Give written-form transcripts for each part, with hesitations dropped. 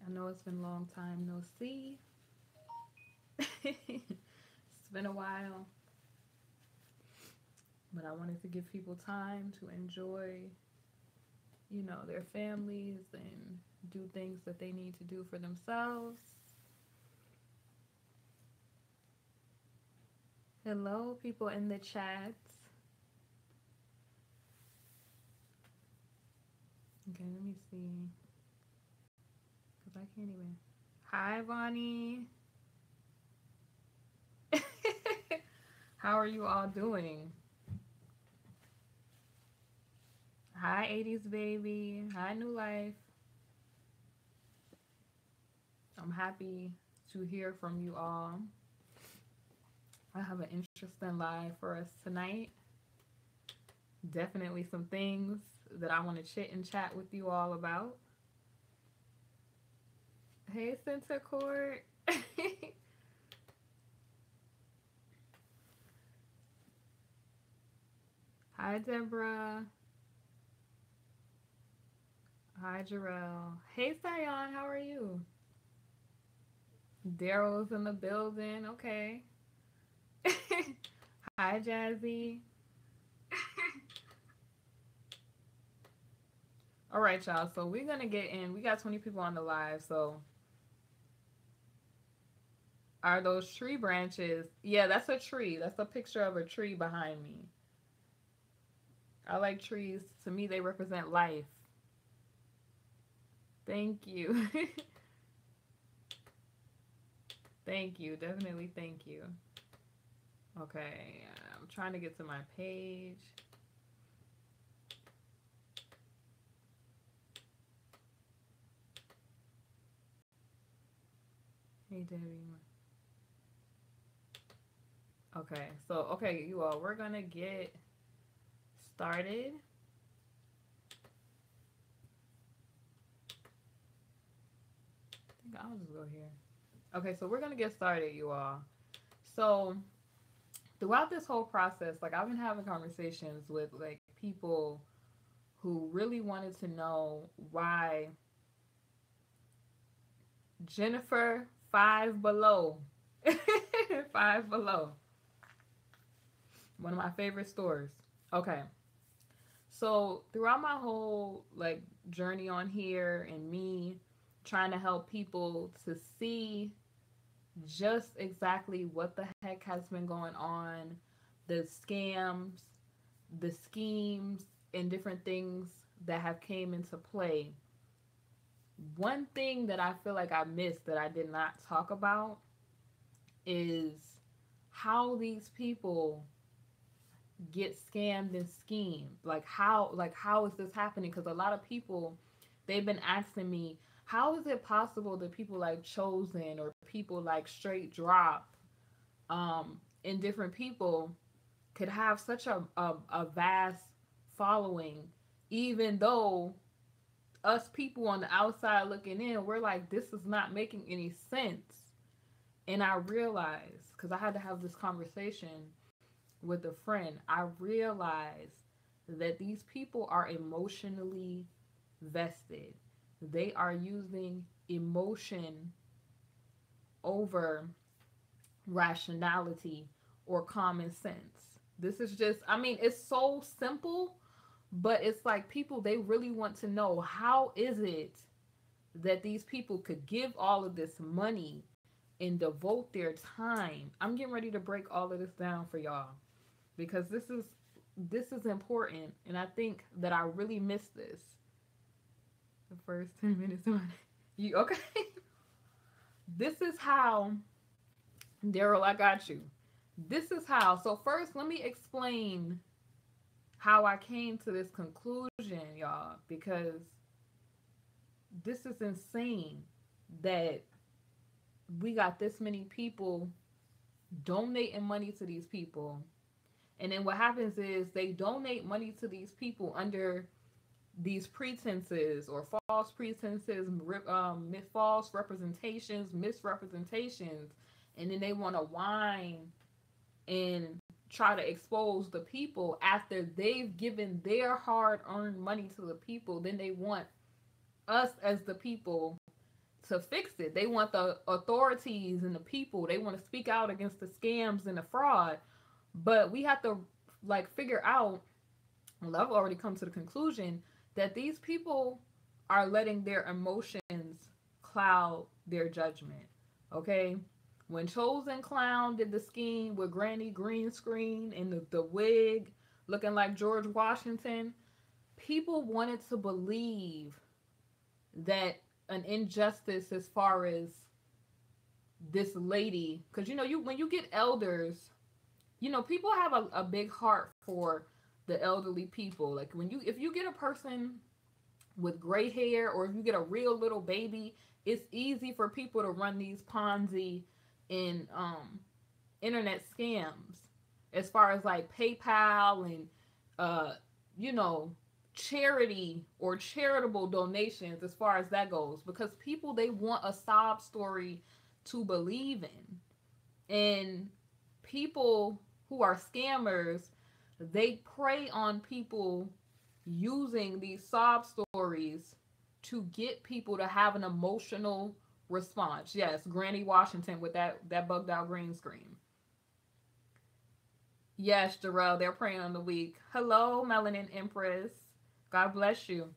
I know it's been a long time no see. It's been a while, but I wanted to give people time to enjoy, their families and do things that they need to do for themselves. Hello, people in the chat. Okay, let me see. Because I can't even. Hi, Vonnie. How are you all doing? Hi, 80s baby. Hi, New Life. I'm happy to hear from you all. I have an interesting live for us tonight. Definitely some things that I want to chit and chat with you all about. Hey, Center Court. Hi, Deborah. Hi, Jarrell. Hey, Sion. How are you? Daryl's in the building. Okay. Hi, Jazzy. All right, y'all. So we're going to get in. We got 20 people on the live. So are those tree branches? Yeah, that's a tree. That's a picture of a tree behind me. I like trees. To me, they represent life. Thank you. Thank you. Definitely thank you. Okay. I'm trying to get to my page. Hey, Debbie. Okay. So, okay, you all, we're going to get started. I think I'll just go here. Okay, so we're going to get started, you all. So, throughout this whole process, like, I've been having conversations with, like, people who really wanted to know why Jennifer Five Below. Five Below. One of my favorite stores. Okay. So throughout my whole like journey on here and me trying to help people to see just exactly what the heck has been going on, the scams, the schemes, and different things that have came into play. One thing that I feel like I missed that I did not talk about is how these people get scammed and schemed. Like how is this happening? Because a lot of people, they've been asking me, how is it possible that people like Chosen or people like Straight Drop, and different people could have such a vast following, even though us people on the outside looking in, we're like, this is not making any sense. And I realized, because I had to have this conversation with a friend, I realized that these people are emotionally vested. They are using emotion over rationality or common sense. This is just, I mean, it's so simple, but it's like people, they really want to know, how is it that these people could give all of this money and devote their time? I'm getting ready to break all of this down for y'all, because this is important, and I think that I really missed this. The first 10 minutes of you okay? This is how, Daryl, I got you. This is how. So first, let me explain how I came to this conclusion, y'all, because this is insane that we got this many people donating money to these people. And then what happens is they donate money to these people under these pretenses or false pretenses, false representations, misrepresentations, and then they want to whine and try to expose the people after they've given their hard-earned money to the people. Then they want us as the people to fix it. They want the authorities and the people, they want to speak out against the scams and the fraud. But we have to like figure out, well, I've already come to the conclusion that these people are letting their emotions cloud their judgment. Okay? When Chosen Clown did the scheme with Granny green screen and the wig looking like George Washington, people wanted to believe that an injustice as far as this lady, because you when you get elders, people have a big heart for the elderly people. Like if you get a person with gray hair, or if you get a real little baby, it's easy for people to run these Ponzi and internet scams as far as like PayPal and you know charity or charitable donations, as far as that goes, because people, they want a sob story to believe in. And people who are scammers, they prey on people using these sob stories to get people to have an emotional response. Yes, Granny Washington with that bugged out green screen. Yes, Jarrell, they're preying on the weak. Hello, Melanin Empress. God bless you.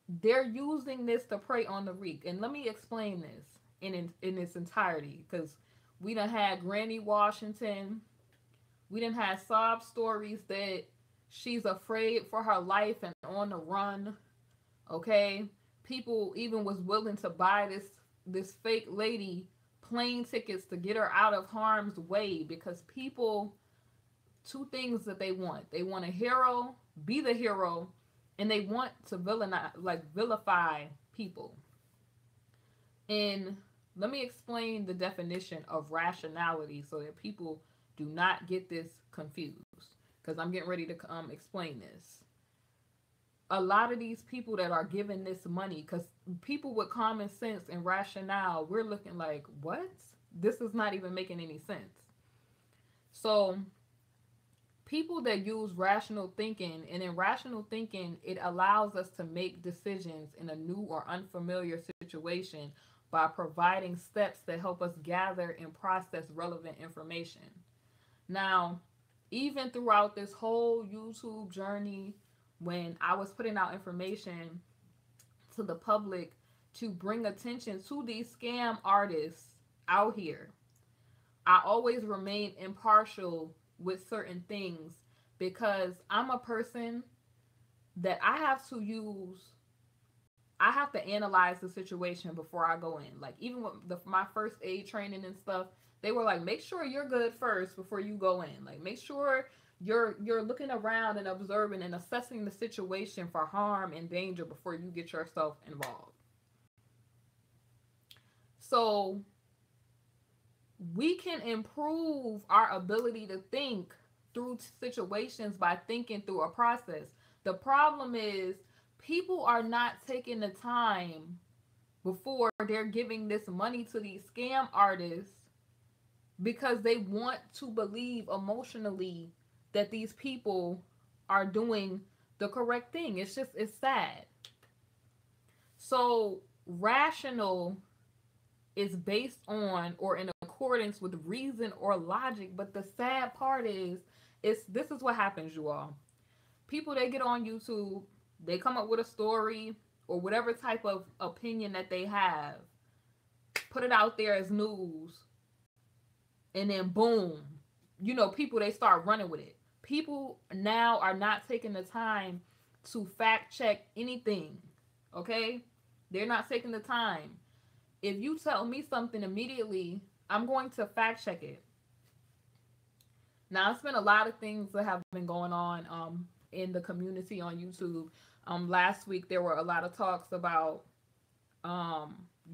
They're using this to prey on the weak. And let me explain this in its entirety, because we done had Granny Washington. We done had sob stories that she's afraid for her life and on the run. Okay? People even was willing to buy this fake lady plane tickets to get her out of harm's way, because people, two things that they want. They want a hero, be the hero, and they want to vilify people. And let me explain the definition of rationality so that people do not get this confused, because I'm getting ready to explain this. A lot of these people that are giving this money, because people with common sense and rationale, we're looking like, what? This is not even making any sense. So people that use rational thinking, and in rational thinking, it allows us to make decisions in a new or unfamiliar situation by providing steps that help us gather and process relevant information. Now, even throughout this whole YouTube journey, when I was putting out information to the public to bring attention to these scam artists out here, I always remain impartial with certain things, because I'm a person that I have to analyze the situation before I go in. Like even with my first aid training and stuff, they were like, make sure you're good first before you go in. Like make sure you're looking around and observing and assessing the situation for harm and danger before you get yourself involved. So we can improve our ability to think through situations by thinking through a process. The problem is people are not taking the time before they're giving this money to these scam artists, because they want to believe emotionally that these people are doing the correct thing. It's sad. So rational is based on or in accordance with reason or logic, but the sad part is this is what happens, you all. People, they get on YouTube, they come up with a story or whatever type of opinion that they have, put it out there as news, and then boom, people, they start running with it. People now are not taking the time to fact check anything. Okay? They're not taking the time. If you tell me something immediately, I'm going to fact check it. Now, it's been a lot of things that have been going on in the community on YouTube. Last week, there were a lot of talks about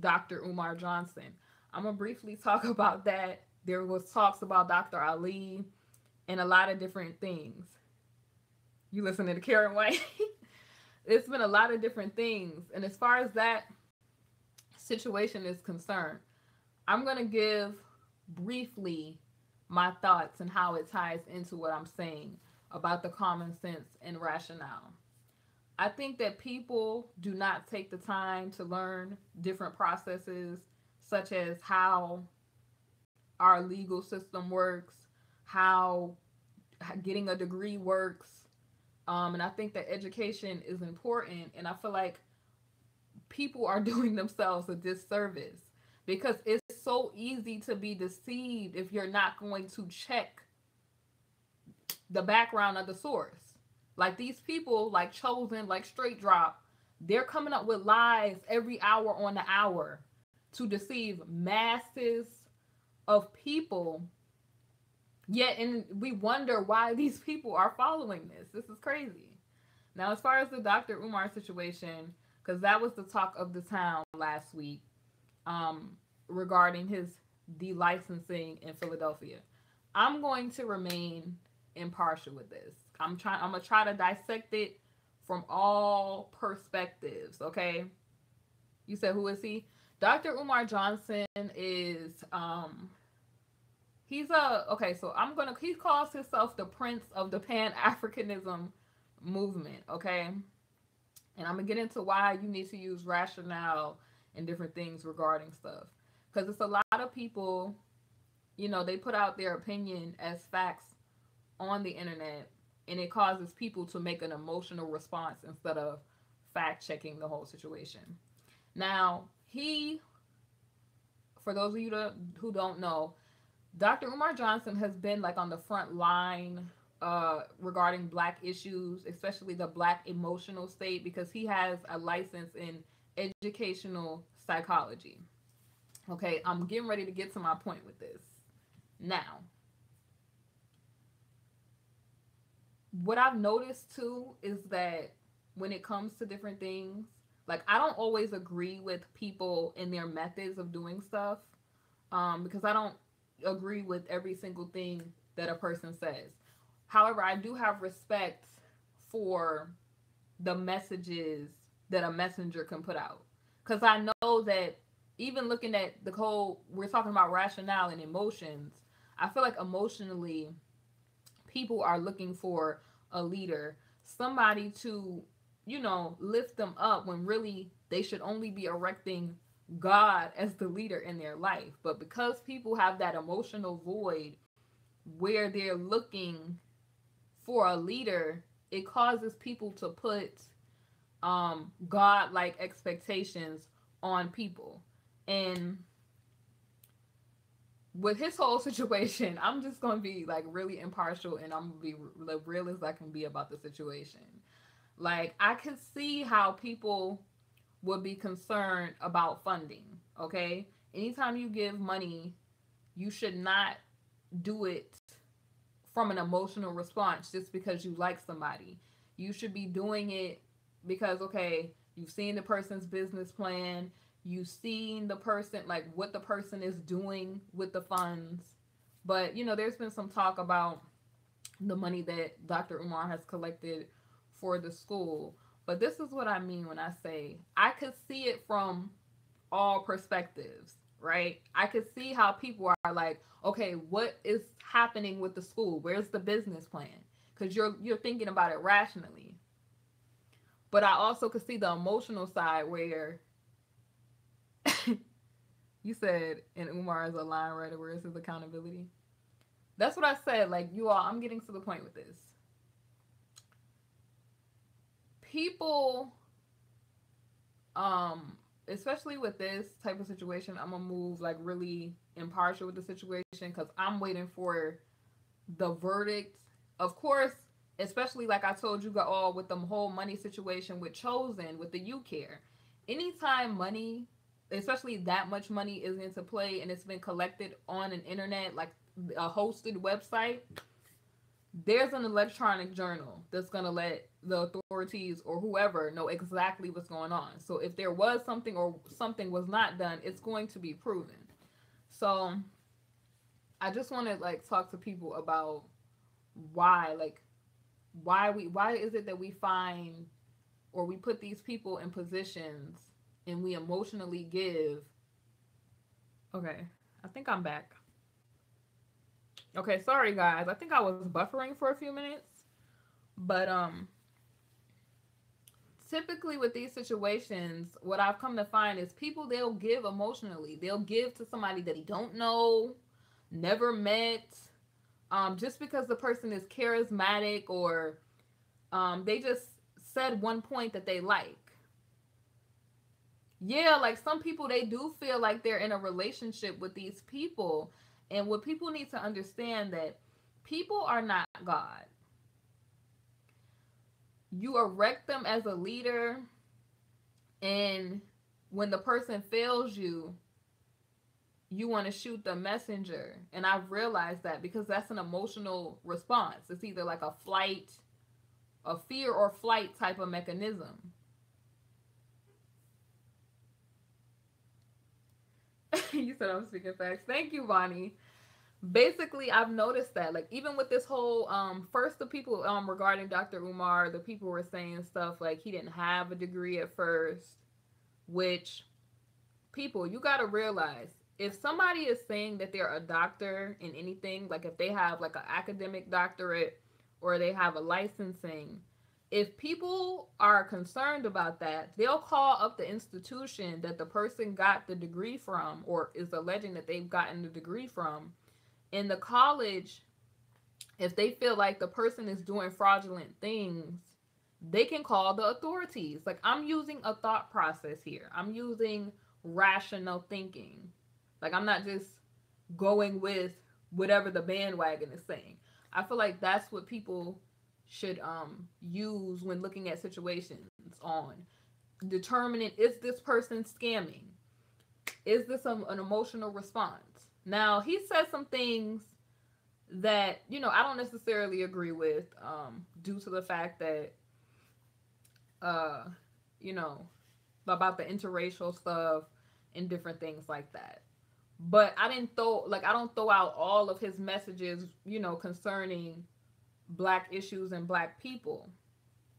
Dr. Umar Johnson. I'm going to briefly talk about that. There was talks about Dr. Ali and a lot of different things. You listening to Karen White? It's been a lot of different things. And as far as that situation is concerned, I'm going to give briefly my thoughts and how it ties into what I'm saying about the common sense and rationale. I think that people do not take the time to learn different processes, such as how our legal system works, how getting a degree works. And I think that education is important. And I feel like people are doing themselves a disservice because it's so easy to be deceived if you're not going to check the background of the source. Like these people, like Chosen, like Straight Drop, they're coming up with lies every hour on the hour to deceive masses of people. Yet, and we wonder why these people are following this. This is crazy. Now, as far as the Dr. Umar situation, because that was the talk of the town last week, regarding his delicensing in Philadelphia, I'm going to remain impartial with this. I'm gonna try to dissect it from all perspectives. Okay. You said, who is he? Dr. Umar Johnson is he's a okay. So he calls himself the Prince of the Pan Africanism movement. Okay. And I'm gonna get into why you need to use rationale and different things regarding stuff, because it's a lot of people, they put out their opinion as facts on the internet, and it causes people to make an emotional response instead of fact checking the whole situation. Now, for those of you who don't know, Dr. Umar Johnson has been like on the front line regarding Black issues, especially the Black emotional state, because he has a license in educational psychology. Okay, I'm getting ready to get to my point with this. Now, what I've noticed too is that when it comes to different things, like I don't always agree with people in their methods of doing stuff, because I don't agree with every single thing that a person says. However, I do have respect for the messages that a messenger can put out, because I know that even looking at the whole, we're talking about rationale and emotions, I feel like emotionally people are looking for a leader, somebody to, lift them up, when really they should only be erecting God as the leader in their life. But because people have that emotional void where they're looking for a leader, it causes people to put God-like expectations on people. And with his whole situation, I'm just going to be like really impartial, and I'm going to be the real as I can be about the situation. Like, I can see how people would be concerned about funding, okay? Anytime you give money, you should not do it from an emotional response just because you like somebody. You should be doing it because, okay, you've seen the person's business plan, you've seen the person, like what the person is doing with the funds. But, there's been some talk about the money that Dr. Umar has collected for the school. But this is what I mean when I say I could see it from all perspectives, right? I could see how people are like, okay, what is happening with the school? Where's the business plan? Because you're thinking about it rationally. But I also could see the emotional side where you said, and Umar is a line writer, where is his accountability? That's what I said. Like, you all, I'm getting to the point with this. People, especially with this type of situation, I'm gonna move like really impartial with the situation, because I'm waiting for the verdict. Of course, especially like I told you all with the whole money situation with Chosen, with the UCare. Anytime money, especially that much money, is into play and it's been collected on an internet, like a hosted website, there's an electronic journal that's going to let the authorities or whoever know exactly what's going on. So if there was something or something was not done, it's going to be proven. So I just want to like talk to people about why is it that we find or we put these people in positions and we emotionally give. Okay, I think I'm back. Okay, sorry guys. I think I was buffering for a few minutes. But typically with these situations, what I've come to find is people, they'll give emotionally. They'll give to somebody that he don't know, never met, just because the person is charismatic, or they just said one point that they like. Yeah, like some people, they do feel like they're in a relationship with these people. And what people need to understand, that people are not God. You erect them as a leader, and when the person fails you, you want to shoot the messenger. And I've realized that because that's an emotional response. It's either like a flight, a fear or flight type of mechanism. You said I'm speaking facts. Thank you, Bonnie. Basically, I've noticed that, like, even with this whole first, the people regarding Dr. Umar, the people were saying stuff like he didn't have a degree at first, which, people, you got to realize, if somebody is saying that they're a doctor in anything, like if they have like an academic doctorate or they have a licensing, if people are concerned about that, they'll call up the institution that the person got the degree from, or is alleging that they've gotten the degree from. In the college, if they feel like the person is doing fraudulent things, they can call the authorities. Like, I'm using a thought process here. I'm using rational thinking. Like, I'm not just going with whatever the bandwagon is saying. I feel like that's what people should use when looking at situations, on determining, is this person scamming? Is this an emotional response? Now, he said some things that, I don't necessarily agree with, due to the fact that, uh, you know, about the interracial stuff and different things like that. But I don't throw out all of his messages, concerning black issues and black people.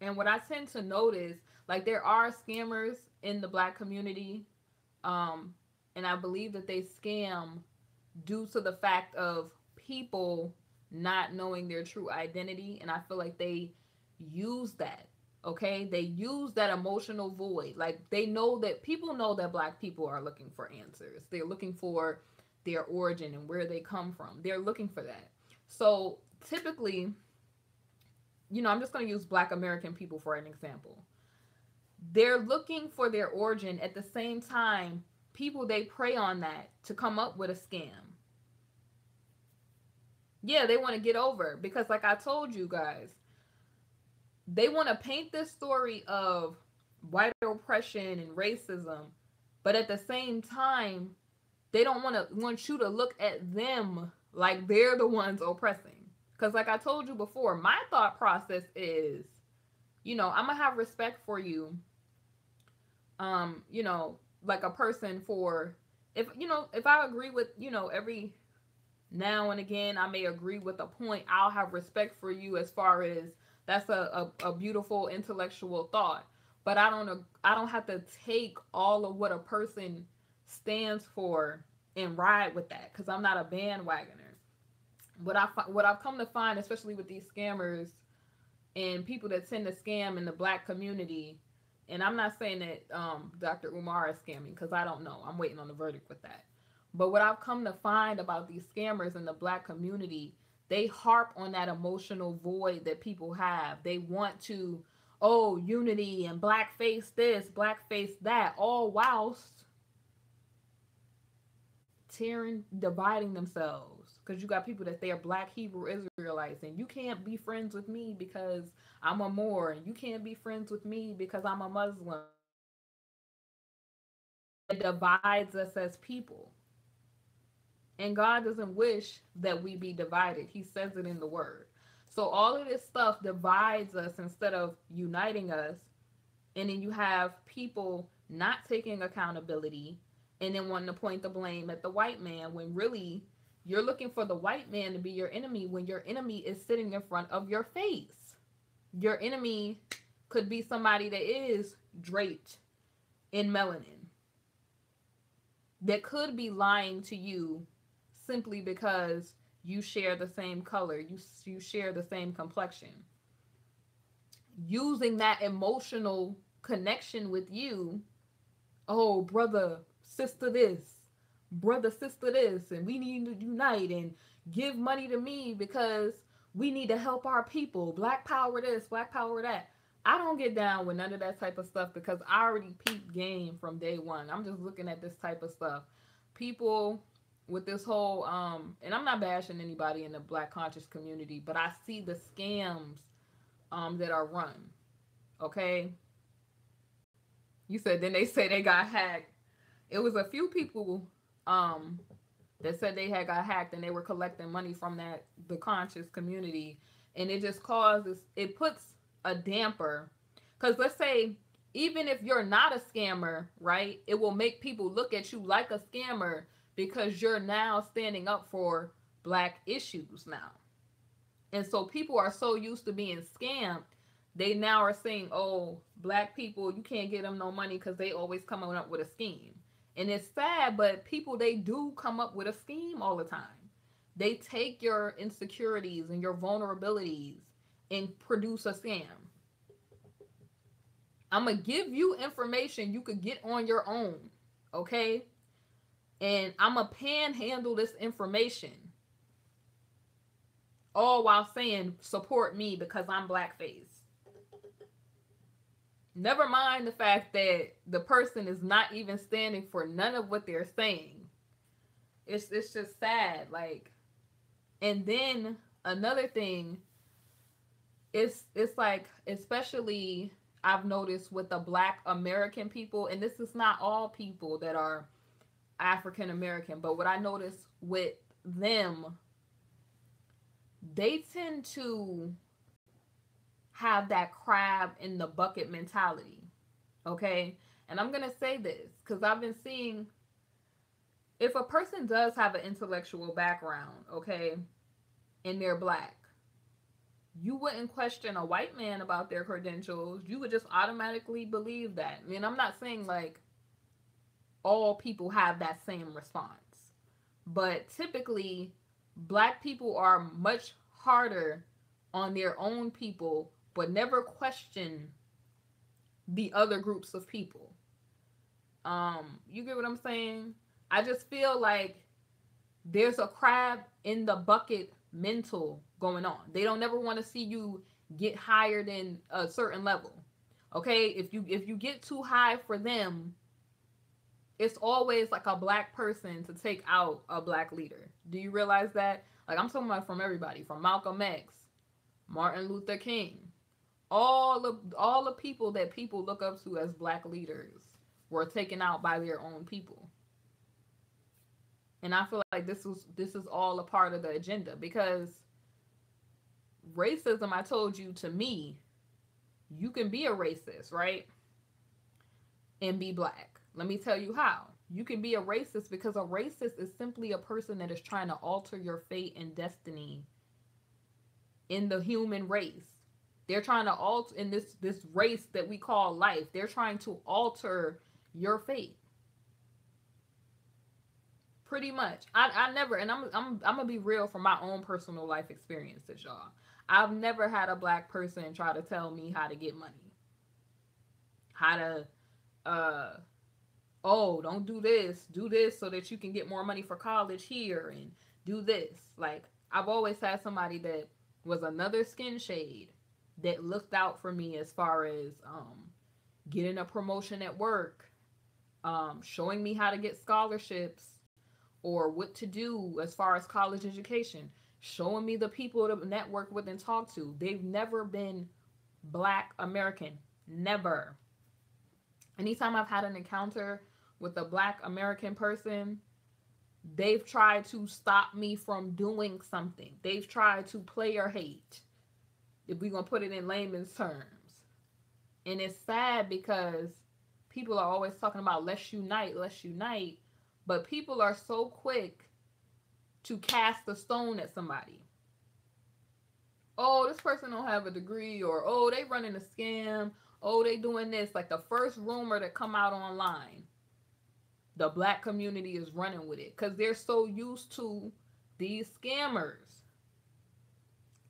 And what I tend to notice, like, there are scammers in the black community, and I believe that they scam due to the fact of people not knowing their true identity. And I feel like they use that. Okay, they use that emotional void. Like, they know that people know that black people are looking for answers. They're looking for their origin and where they come from. They're looking for that. So typically, I'm just going to use black American people for an example. They're looking for their origin. At the same time, people, they prey on that to come up with a scam. Yeah, they want to get over, because like I told you guys, they want to paint this story of white oppression and racism, but at the same time, they don't want you to look at them like they're the ones oppressing. Because like I told you before, my thought process is, I'm gonna have respect for you, like a person, for, if I agree with, every now and again, I may agree with a point, I'll have respect for you, as far as that's a beautiful intellectual thought. But I don't have to take all of what a person stands for and ride with that, because I'm not a bandwagoner. What I've come to find, especially with these scammers and people that tend to scam in the black community, and I'm not saying that Dr. Umar is scamming, because I don't know. I'm waiting on the verdict with that. But what I've come to find about these scammers in the black community, they harp on that emotional void that people have. They want to, unity and blackface this, blackface that, all whilst dividing themselves. Because you got people that they are black Hebrew Israelites, and you can't be friends with me because I'm a Moor, and you can't be friends with me because I'm a Muslim. It divides us as people. And God doesn't wish that we be divided. He says it in the word. So all of this stuff divides us instead of uniting us. And then you have people not taking accountability and then wanting to point the blame at the white man, when really you're looking for the white man to be your enemy, when your enemy is sitting in front of your face. Your enemy could be somebody that is draped in melanin, that could be lying to you simply because you share the same color, you share the same complexion. Using that emotional connection with you. Oh, brother, sister this, brother, sister this, and we need to unite and give money to me because we need to help our people. Black power this, black power that. I don't get down with none of that type of stuff because I already peeped game from day one. I'm just looking at this type of stuff. People with this whole and I'm not bashing anybody in the black conscious community, but I see the scams that are run. Okay? You said then they say they got hacked. It was a few people um that said they had got hacked and they were collecting money from the conscious community, and it just causes, it puts a damper, because let's say even if you're not a scammer, right, it will make people look at you like a scammer because you're now standing up for black issues now. And so people are so used to being scammed, they now are saying, oh, black people, you can't get them no money because they always coming up with a scheme. And it's sad, but people, they do come up with a scheme all the time. They take your insecurities and your vulnerabilities and produce a scam. I'm going to give you information you could get on your own, okay? And I'm going to panhandle this information, all while saying support me because I'm blackface. Never mind the fact that the person is not even standing for none of what they're saying. It's just sad. Like, and then another thing, it's like, especially I've noticed with the black American people, and this is not all people that are African American, but what I notice with them, they tend to have that crab in the bucket mentality. Okay? And I'm going to say this because I've been seeing, if a person does have an intellectual background, okay, and they're black, you wouldn't question a white man about their credentials. You would just automatically believe that. I mean, I'm not saying like all people have that same response, but typically black people are much harder on their own people, but never question the other groups of people. You get what I'm saying? I just feel like there's a crab in the bucket mental going on. They don't ever want to see you get higher than a certain level. Okay? If you get too high for them, it's always like a black person to take out a black leader. Do you realize that? Like, I'm talking about from everybody, from Malcolm X, Martin Luther King, all the people that people look up to as black leaders were taken out by their own people. And I feel like this is all a part of the agenda, because racism, I told you, to me, you can be a racist, right? And be black. Let me tell you how. You can be a racist because a racist is simply a person that is trying to alter your fate and destiny in the human race. They're trying to alter in this race that we call life. They're trying to alter your fate. Pretty much. I never, and I'm gonna be real from my own personal life experiences, y'all. I've never had a black person try to tell me how to get money. How to oh, don't do this so that you can get more money for college here, and do this. Like, I've always had somebody that was another skin shade that looked out for me as far as getting a promotion at work, showing me how to get scholarships or what to do as far as college education, showing me the people to network with and talk to. They've never been black American. Never. Anytime I've had an encounter with a black American person, they've tried to stop me from doing something. They've tried to play or hate, if we're going to put it in layman's terms. And it's sad because people are always talking about let's unite. But people are so quick to cast a stone at somebody. Oh, this person don't have a degree, or oh, they running a scam. Oh, they doing this. Like, the first rumor that come out online, the black community is running with it because they're so used to these scammers.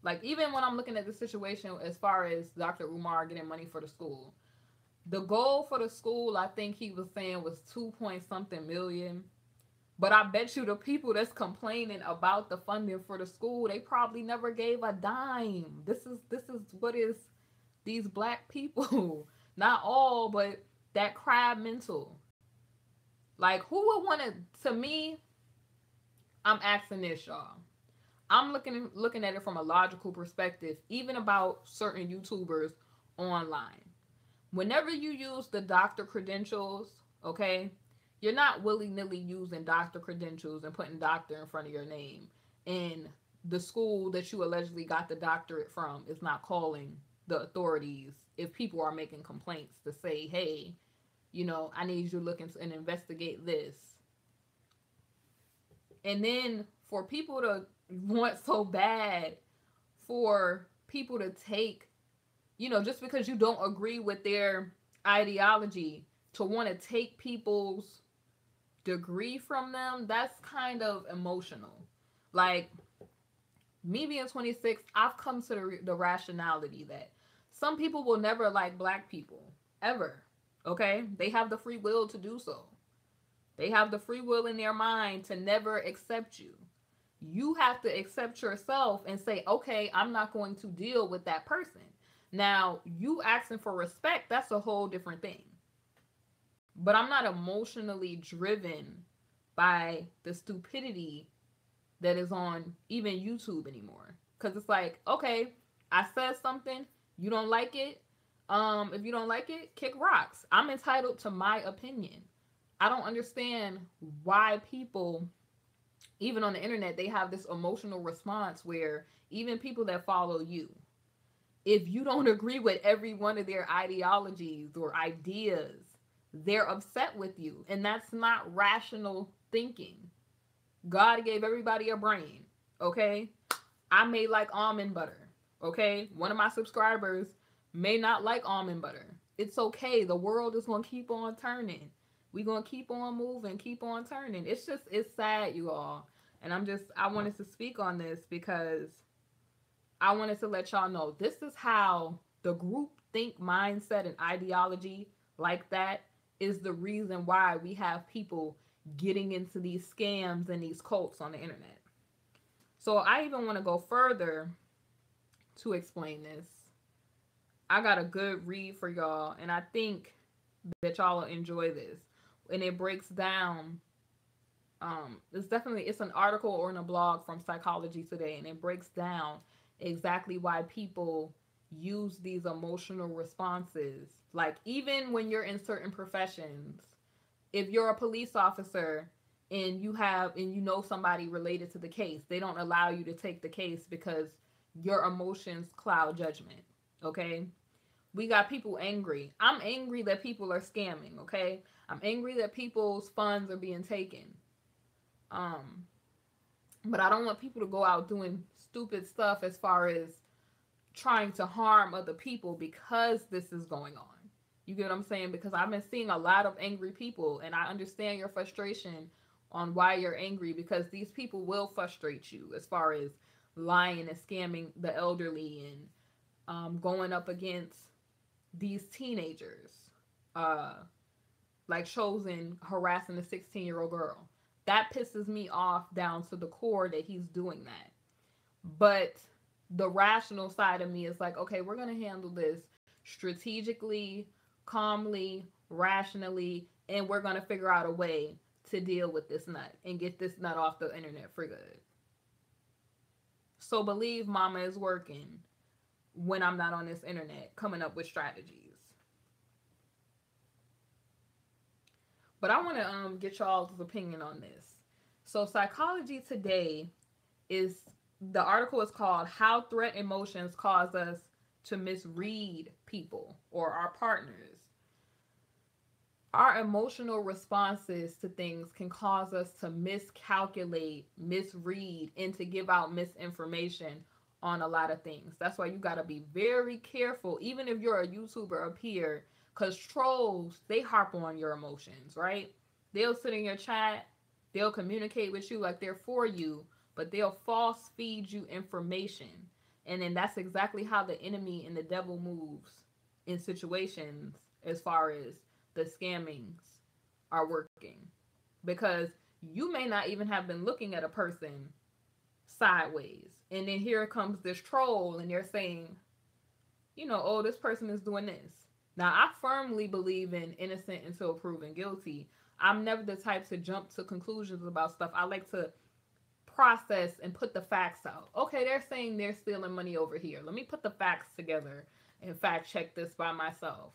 Like, even when I'm looking at the situation as far as Dr. Umar getting money for the school, The goal for the school, I think he was saying, was 2 point something million. But I bet you the people that's complaining about the funding for the school, they probably never gave a dime. This is what is these black people. Not all, but that crab mental. Like, who would want to me, I'm asking this, y'all. I'm looking at it from a logical perspective, even about certain YouTubers online. Whenever you use the doctor credentials, okay, you're not willy-nilly using doctor credentials and putting doctor in front of your name. And the school that you allegedly got the doctorate from is not calling the authorities if people are making complaints to say, hey, I need you to look into and investigate this. And then for people to want so bad for people to take, just because you don't agree with their ideology, to want to take people's degree from them, that's kind of emotional. Like, me being 26, I've come to the rationality that some people will never like black people, ever. Okay? They have the free will to do so. They have the free will in their mind to never accept you. You have to accept yourself and say, okay, I'm not going to deal with that person. Now, you asking for respect, that's a whole different thing. But I'm not emotionally driven by the stupidity that is on even YouTube anymore. Because it's like, okay, I said something, you don't like it. If you don't like it, kick rocks. I'm entitled to my opinion. I don't understand why people, even on the internet, they have this emotional response where even people that follow you, if you don't agree with every one of their ideologies or ideas, they're upset with you. And that's not rational thinking. God gave everybody a brain, okay? I may like almond butter, okay? One of my subscribers may not like almond butter. It's okay. The world is going to keep on turning. We're going to keep on moving, keep on turning. It's sad, you all. And I wanted to speak on this because I wanted to let y'all know this is how the group think mindset and ideology like that is the reason why we have people getting into these scams and these cults on the internet. So I even want to go further to explain this. I got a good read for y'all, and I think that y'all will enjoy this. And it breaks down, it's an article or in a blog from Psychology Today, and it breaks down exactly why people use these emotional responses. Like, even when you're in certain professions, if you're a police officer and you know somebody related to the case, they don't allow you to take the case because your emotions cloud judgment. Okay? We got people angry. I'm angry that people are scamming, okay? I'm angry that people's funds are being taken. But I don't want people to go out doing stupid stuff as far as trying to harm other people because this is going on. You get what I'm saying? Because I've been seeing a lot of angry people, and I understand your frustration on why you're angry, because these people will frustrate you as far as lying and scamming the elderly and going up against these teenagers, like Chosen harassing a 16-year-old girl. That pisses me off down to the core that he's doing that. But the rational side of me is like, okay, we're going to handle this strategically, calmly, rationally, and we're going to figure out a way to deal with this nut and get this nut off the internet for good. So believe mama is working when I'm not on this internet coming up with strategies. But I want to get y'all's opinion on this. So Psychology Today the article is called How Threat Emotions Cause Us to Misread People or Our Partners. Our emotional responses to things can cause us to miscalculate, misread, and to give out misinformation on a lot of things. That's why you got to be very careful, even if you're a YouTuber up here, because trolls, they harp on your emotions, right? They'll sit in your chat, they'll communicate with you like they're for you, but they'll false feed you information. And then that's exactly how the enemy and the devil moves in situations as far as the scammings are working. Because you may not even have been looking at a person sideways. And then here comes this troll and they're saying, oh, this person is doing this. Now, I firmly believe in innocent until proven guilty. I'm never the type to jump to conclusions about stuff. I like to process and put the facts out. Okay, they're saying they're stealing money over here. Let me put the facts together and fact check this by myself.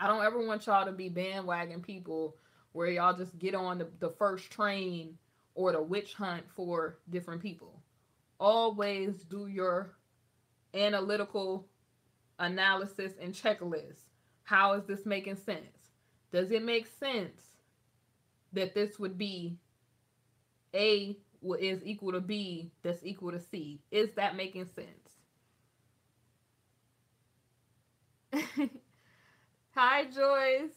I don't ever want y'all to be bandwagon people where y'all just get on the first train or the witch hunt for different people. Always do your analytical analysis and checklist. How is this making sense? Does it make sense that this would be A is equal to B that's equal to C? Is that making sense? Hi, Joyce.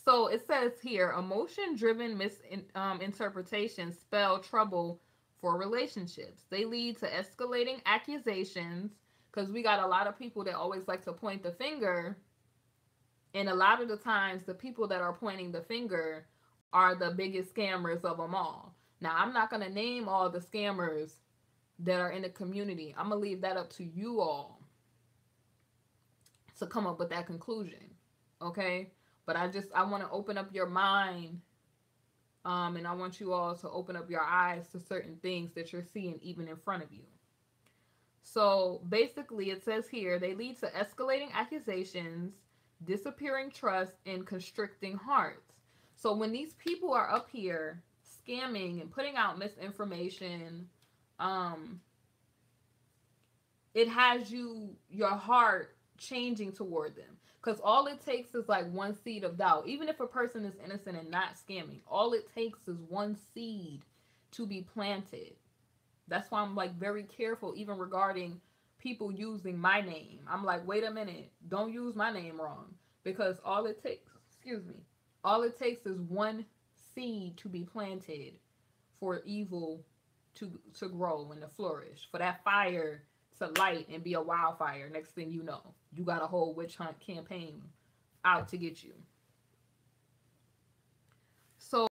So it says here, emotion-driven misinterpretations spell trouble for relationships. They lead to escalating accusations, because we got a lot of people that always like to point the finger. And a lot of the times, the people that are pointing the finger are the biggest scammers of them all. Now, I'm not going to name all the scammers that are in the community. I'm going to leave that up to you all to come up with that conclusion. Okay? But I want to open up your mind, and I want you all to open up your eyes to certain things that you're seeing even in front of you. So basically it says here, they lead to escalating accusations, disappearing trust, and constricting hearts. So when these people are up here scamming and putting out misinformation, it has your heart changing toward them. Because all it takes is like one seed of doubt. Even if a person is innocent and not scamming, all it takes is one seed to be planted. That's why I'm like very careful even regarding people using my name. I'm like, wait a minute, don't use my name wrong. Because all it takes is one seed to be planted for evil to grow and to flourish. For that fire to light and be a wildfire. Next thing you know, you got a whole witch hunt campaign out to get you. So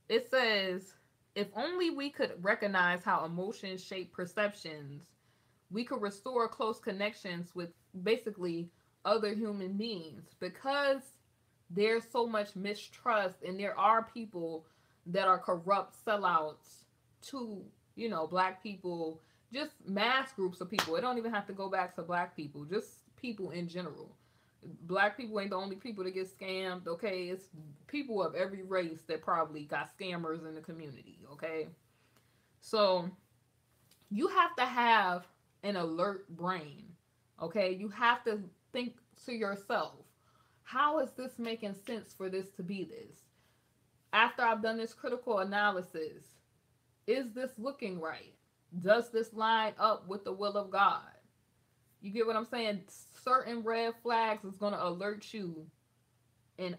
it says, if only we could recognize how emotions shape perceptions, we could restore close connections with basically other human beings. Because there's so much mistrust and there are people that are corrupt sellouts to, black people, just mass groups of people. It don't even have to go back to black people, just people in general. Black people ain't the only people that get scammed, okay? It's people of every race that probably got scammers in the community, okay? So you have to have an alert brain, okay? You have to think to yourself, how is this making sense for this to be this? After I've done this critical analysis, is this looking right? Does this line up with the will of God? You get what I'm saying? Certain red flags is going to alert you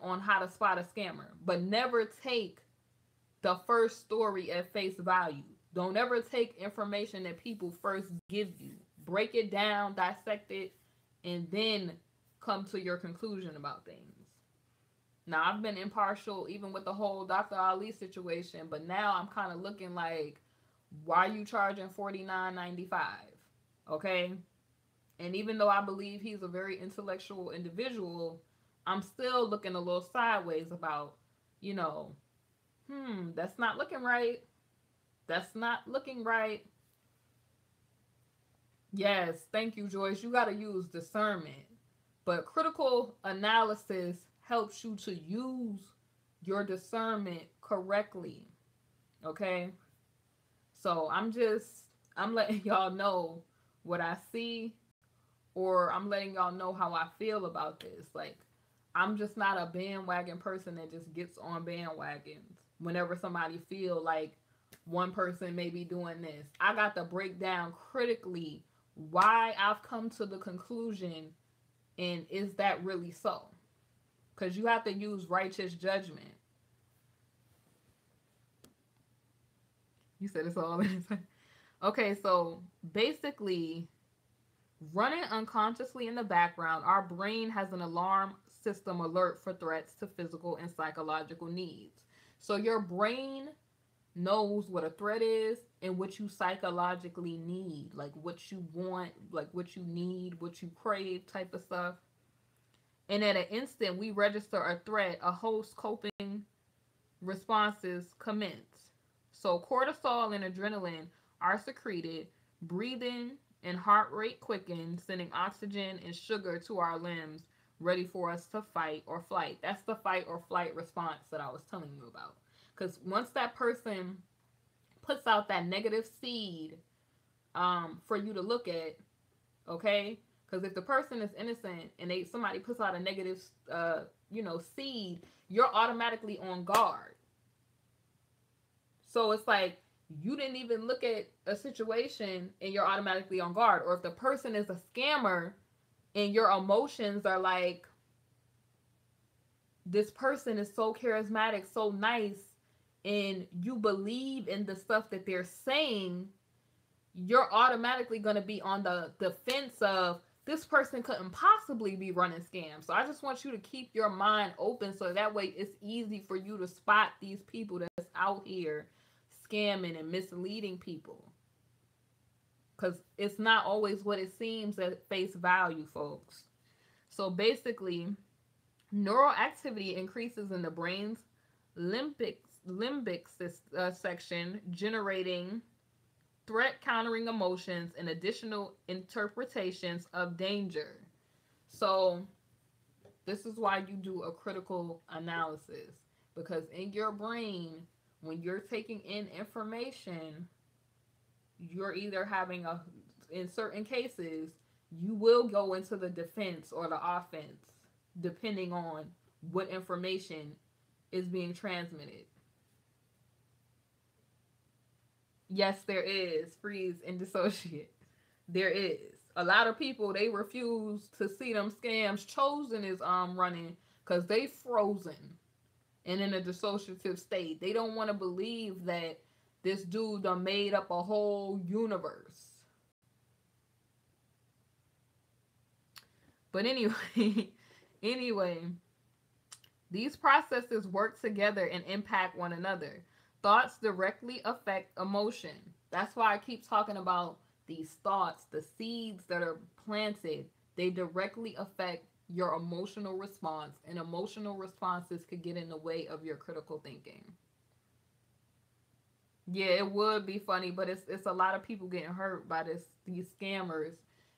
on how to spot a scammer. But never take the first story at face value. Don't ever take information that people first give you. Break it down, dissect it, and then come to your conclusion about things. Now, I've been impartial even with the whole Dr. Ali situation, but now I'm kind of looking like, why are you charging $49.95? Okay? And even though I believe he's a very intellectual individual, I'm still looking a little sideways about, that's not looking right. That's not looking right. Yes, thank you, Joyce. You got to use discernment. But critical analysis helps you to use your discernment correctly. Okay? So I'm letting y'all know what I see, or I'm letting y'all know how I feel about this. Like, I'm just not a bandwagon person that just gets on bandwagons whenever somebody feel like one person may be doing this. I got to break down critically why I've come to the conclusion, and is that really so? Because you have to use righteous judgment. You said it's all in. Okay, so basically, running unconsciously in the background, our brain has an alarm system alert for threats to physical and psychological needs. So your brain knows what a threat is and what you psychologically need, like what you want, like what you need, what you crave type of stuff. And at an instant we register a threat, a host coping responses commence. So cortisol and adrenaline are secreted, breathing and heart rate quicken, sending oxygen and sugar to our limbs, ready for us to fight or flight. That's the fight or flight response that I was telling you about. Because once that person puts out that negative seed for you to look at, okay? Because if the person is innocent and somebody puts out a negative, seed, you're automatically on guard. So it's like you didn't even look at a situation and you're automatically on guard. Or if the person is a scammer and your emotions are like, this person is so charismatic, so nice, and you believe in the stuff that they're saying, you're automatically going to be on the defense of, this person couldn't possibly be running scams. So I just want you to keep your mind open so that way it's easy for you to spot these people that's out here scamming and misleading people. Because it's not always what it seems at face value, folks. So basically, neural activity increases in the brain's limbic section, generating threat countering emotions and additional interpretations of danger. So this is why you do a critical analysis, because in your brain, when you're taking in information, you're either having in certain cases, you will go into the defense or the offense, depending on what information is being transmitted. Yes, there is freeze and dissociate. There is. A lot of people, they refuse to see them scams. Chosen is running because they frozen and in a dissociative state. They don't want to believe that this dude done made up a whole universe. But anyway, these processes work together and impact one another. Thoughts directly affect emotion. That's why I keep talking about these thoughts, the seeds that are planted. They directly affect your emotional response, and emotional responses could get in the way of your critical thinking. Yeah, it would be funny, but it's a lot of people getting hurt by these scammers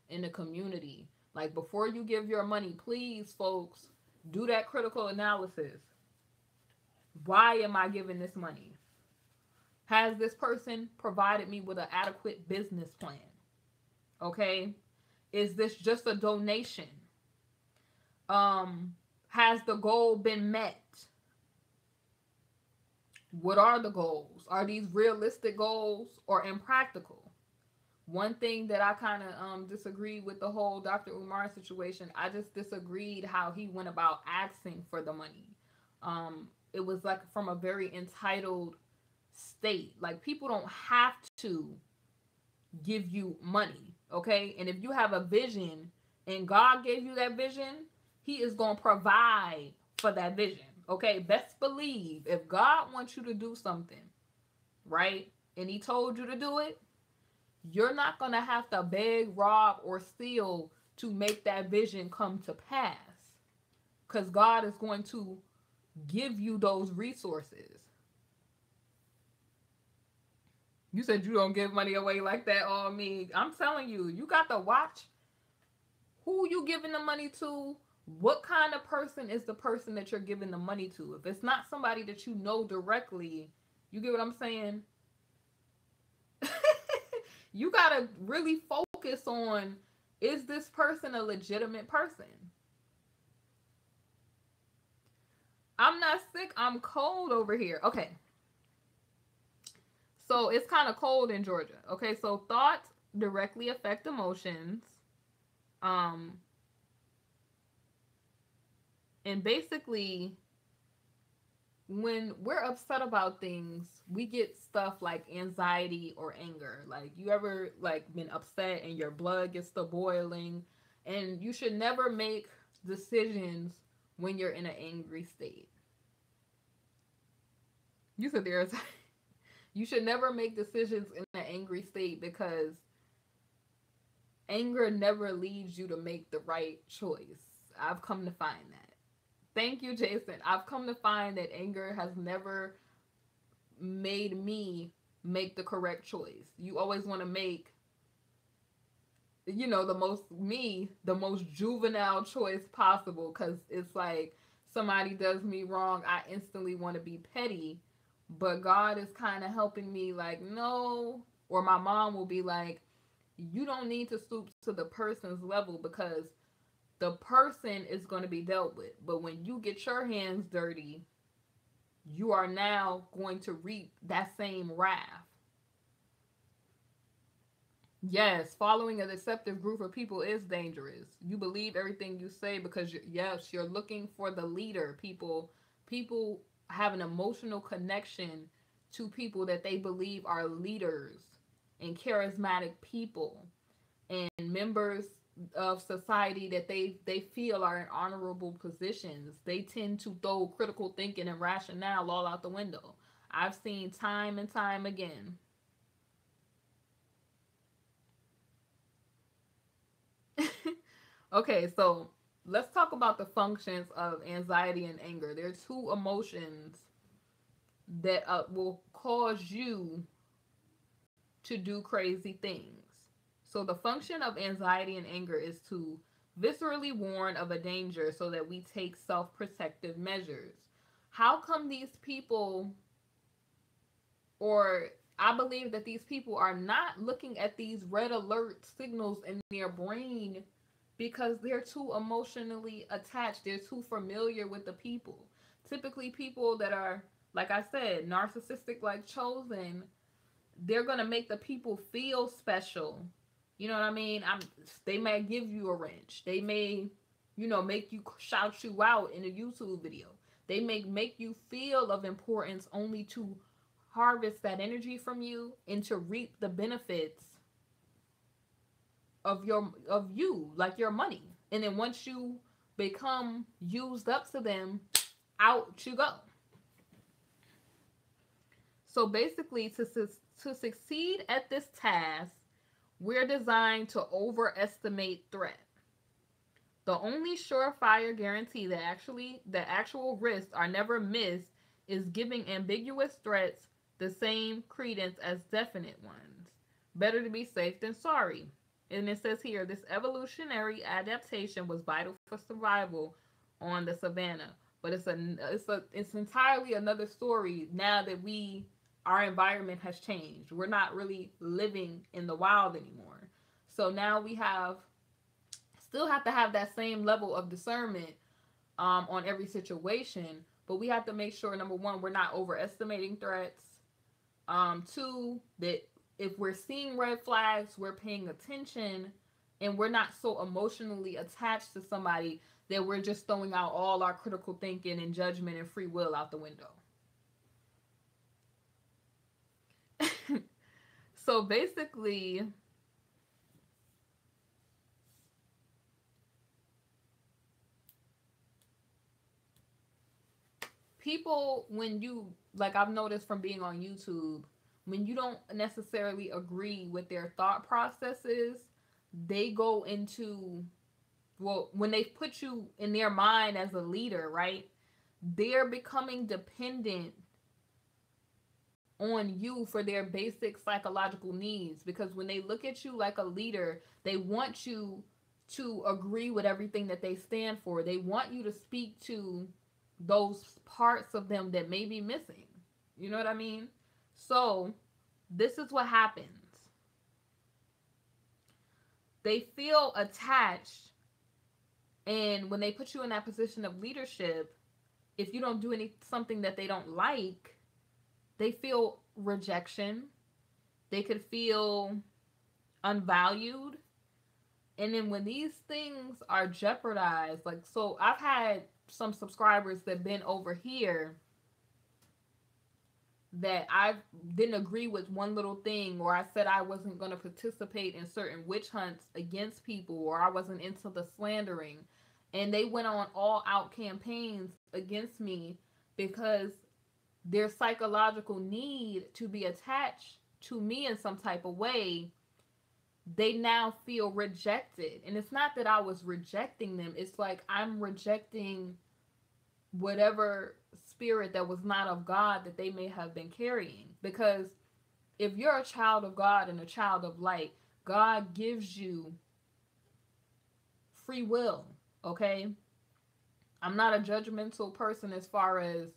in the community. Like, before you give your money, please, folks, do that critical analysis. Why am I giving this money? Has this person provided me with an adequate business plan? Okay? Is this just a donation? Has the goal been met? What are the goals? Are these realistic goals or impractical? One thing that I kind of disagreed with the whole Dr. Umar situation, I just disagreed how he went about asking for the money. It was like from a very entitled state. Like, people don't have to give you money, okay? And if you have a vision and God gave you that vision, he is going to provide for that vision, okay? Best believe if God wants you to do something, right, and he told you to do it, you're not going to have to beg, rob, or steal to make that vision come to pass, because God is going to give you those resources. You said you don't give money away like that on me. I'm telling you, you got to watch who you giving the money to. What kind of person is the person that you're giving the money to? If it's not somebody that you know directly, you get what I'm saying? You got to really focus on, is this person a legitimate person? I'm not sick. I'm cold over here. Okay. So it's kind of cold in Georgia. Okay, so thoughts directly affect emotions. And basically, when we're upset about things, we get stuff like anxiety or anger. Like, you ever like been upset and your blood gets to boiling? And you should never make decisions when you're in an angry state. You said there's you should never make decisions in an angry state because anger never leads you to make the right choice. I've come to find that. Thank you, Jason. I've come to find that anger has never made me make the correct choice. You always want to make, the most juvenile choice possible, because it's like somebody does me wrong, I instantly want to be petty. But God is kind of helping me, like, no. Or my mom will be like, you don't need to stoop to the person's level because the person is going to be dealt with. But when you get your hands dirty, you are now going to reap that same wrath. Yes, following a deceptive group of people is dangerous. You believe everything you say because you're looking for the leader. People have an emotional connection to people that they believe are leaders and charismatic people and members of society that they feel are in honorable positions. They tend to throw critical thinking and rationale all out the window. I've seen time and time again. Okay, so let's talk about the functions of anxiety and anger. There are two emotions that will cause you to do crazy things. So the function of anxiety and anger is to viscerally warn of a danger so that we take self-protective measures. How come these people, or I believe that these people are not looking at these red alert signals in their brain because they're too emotionally attached. They're too familiar with the people. Typically, people that are, like I said, narcissistic, like Chosen, they're going to make the people feel special. You know what I mean? They may give you a wrench. They may, make you shout you out in a YouTube video. They may make you feel of importance only to harvest that energy from you and to reap the benefits of you, like your money. And then once you become used up to them, out you go. So basically, to succeed at this task, we're designed to overestimate threat. The only surefire guarantee that actual risks are never missed is giving ambiguous threats the same credence as definite ones. Better to be safe than sorry. And it says here, this evolutionary adaptation was vital for survival on the savannah. But it's entirely another story now that our environment has changed. We're not really living in the wild anymore. So now we still have to have that same level of discernment on every situation, but we have to make sure, number one, we're not overestimating threats. Two, that if we're seeing red flags, we're paying attention, and we're not so emotionally attached to somebody that we're just throwing out all our critical thinking and judgment and free will out the window. So basically, people, like I've noticed from being on YouTube, when you don't necessarily agree with their thought processes, they go into, when they put you in their mind as a leader, right? They're becoming dependent on you for their basic psychological needs, because when they look at you like a leader, they want you to agree with everything that they stand for. They want you to speak to those parts of them that may be missing. You know what I mean? So this is what happens. They feel attached, and when they put you in that position of leadership, if you don't do something that they don't like, they feel rejection. They could feel unvalued. And then when these things are jeopardized, like, so I've had some subscribers that been over here that I didn't agree with one little thing, or I said I wasn't going to participate in certain witch hunts against people, or I wasn't into the slandering. And they went on all out campaigns against me because their psychological need to be attached to me in some type of way, they now feel rejected. And it's not that I was rejecting them, it's like I'm rejecting whatever spirit that was not of God that they may have been carrying. Because if you're a child of God and a child of light, God gives you free will, okay? I'm not a judgmental person as far as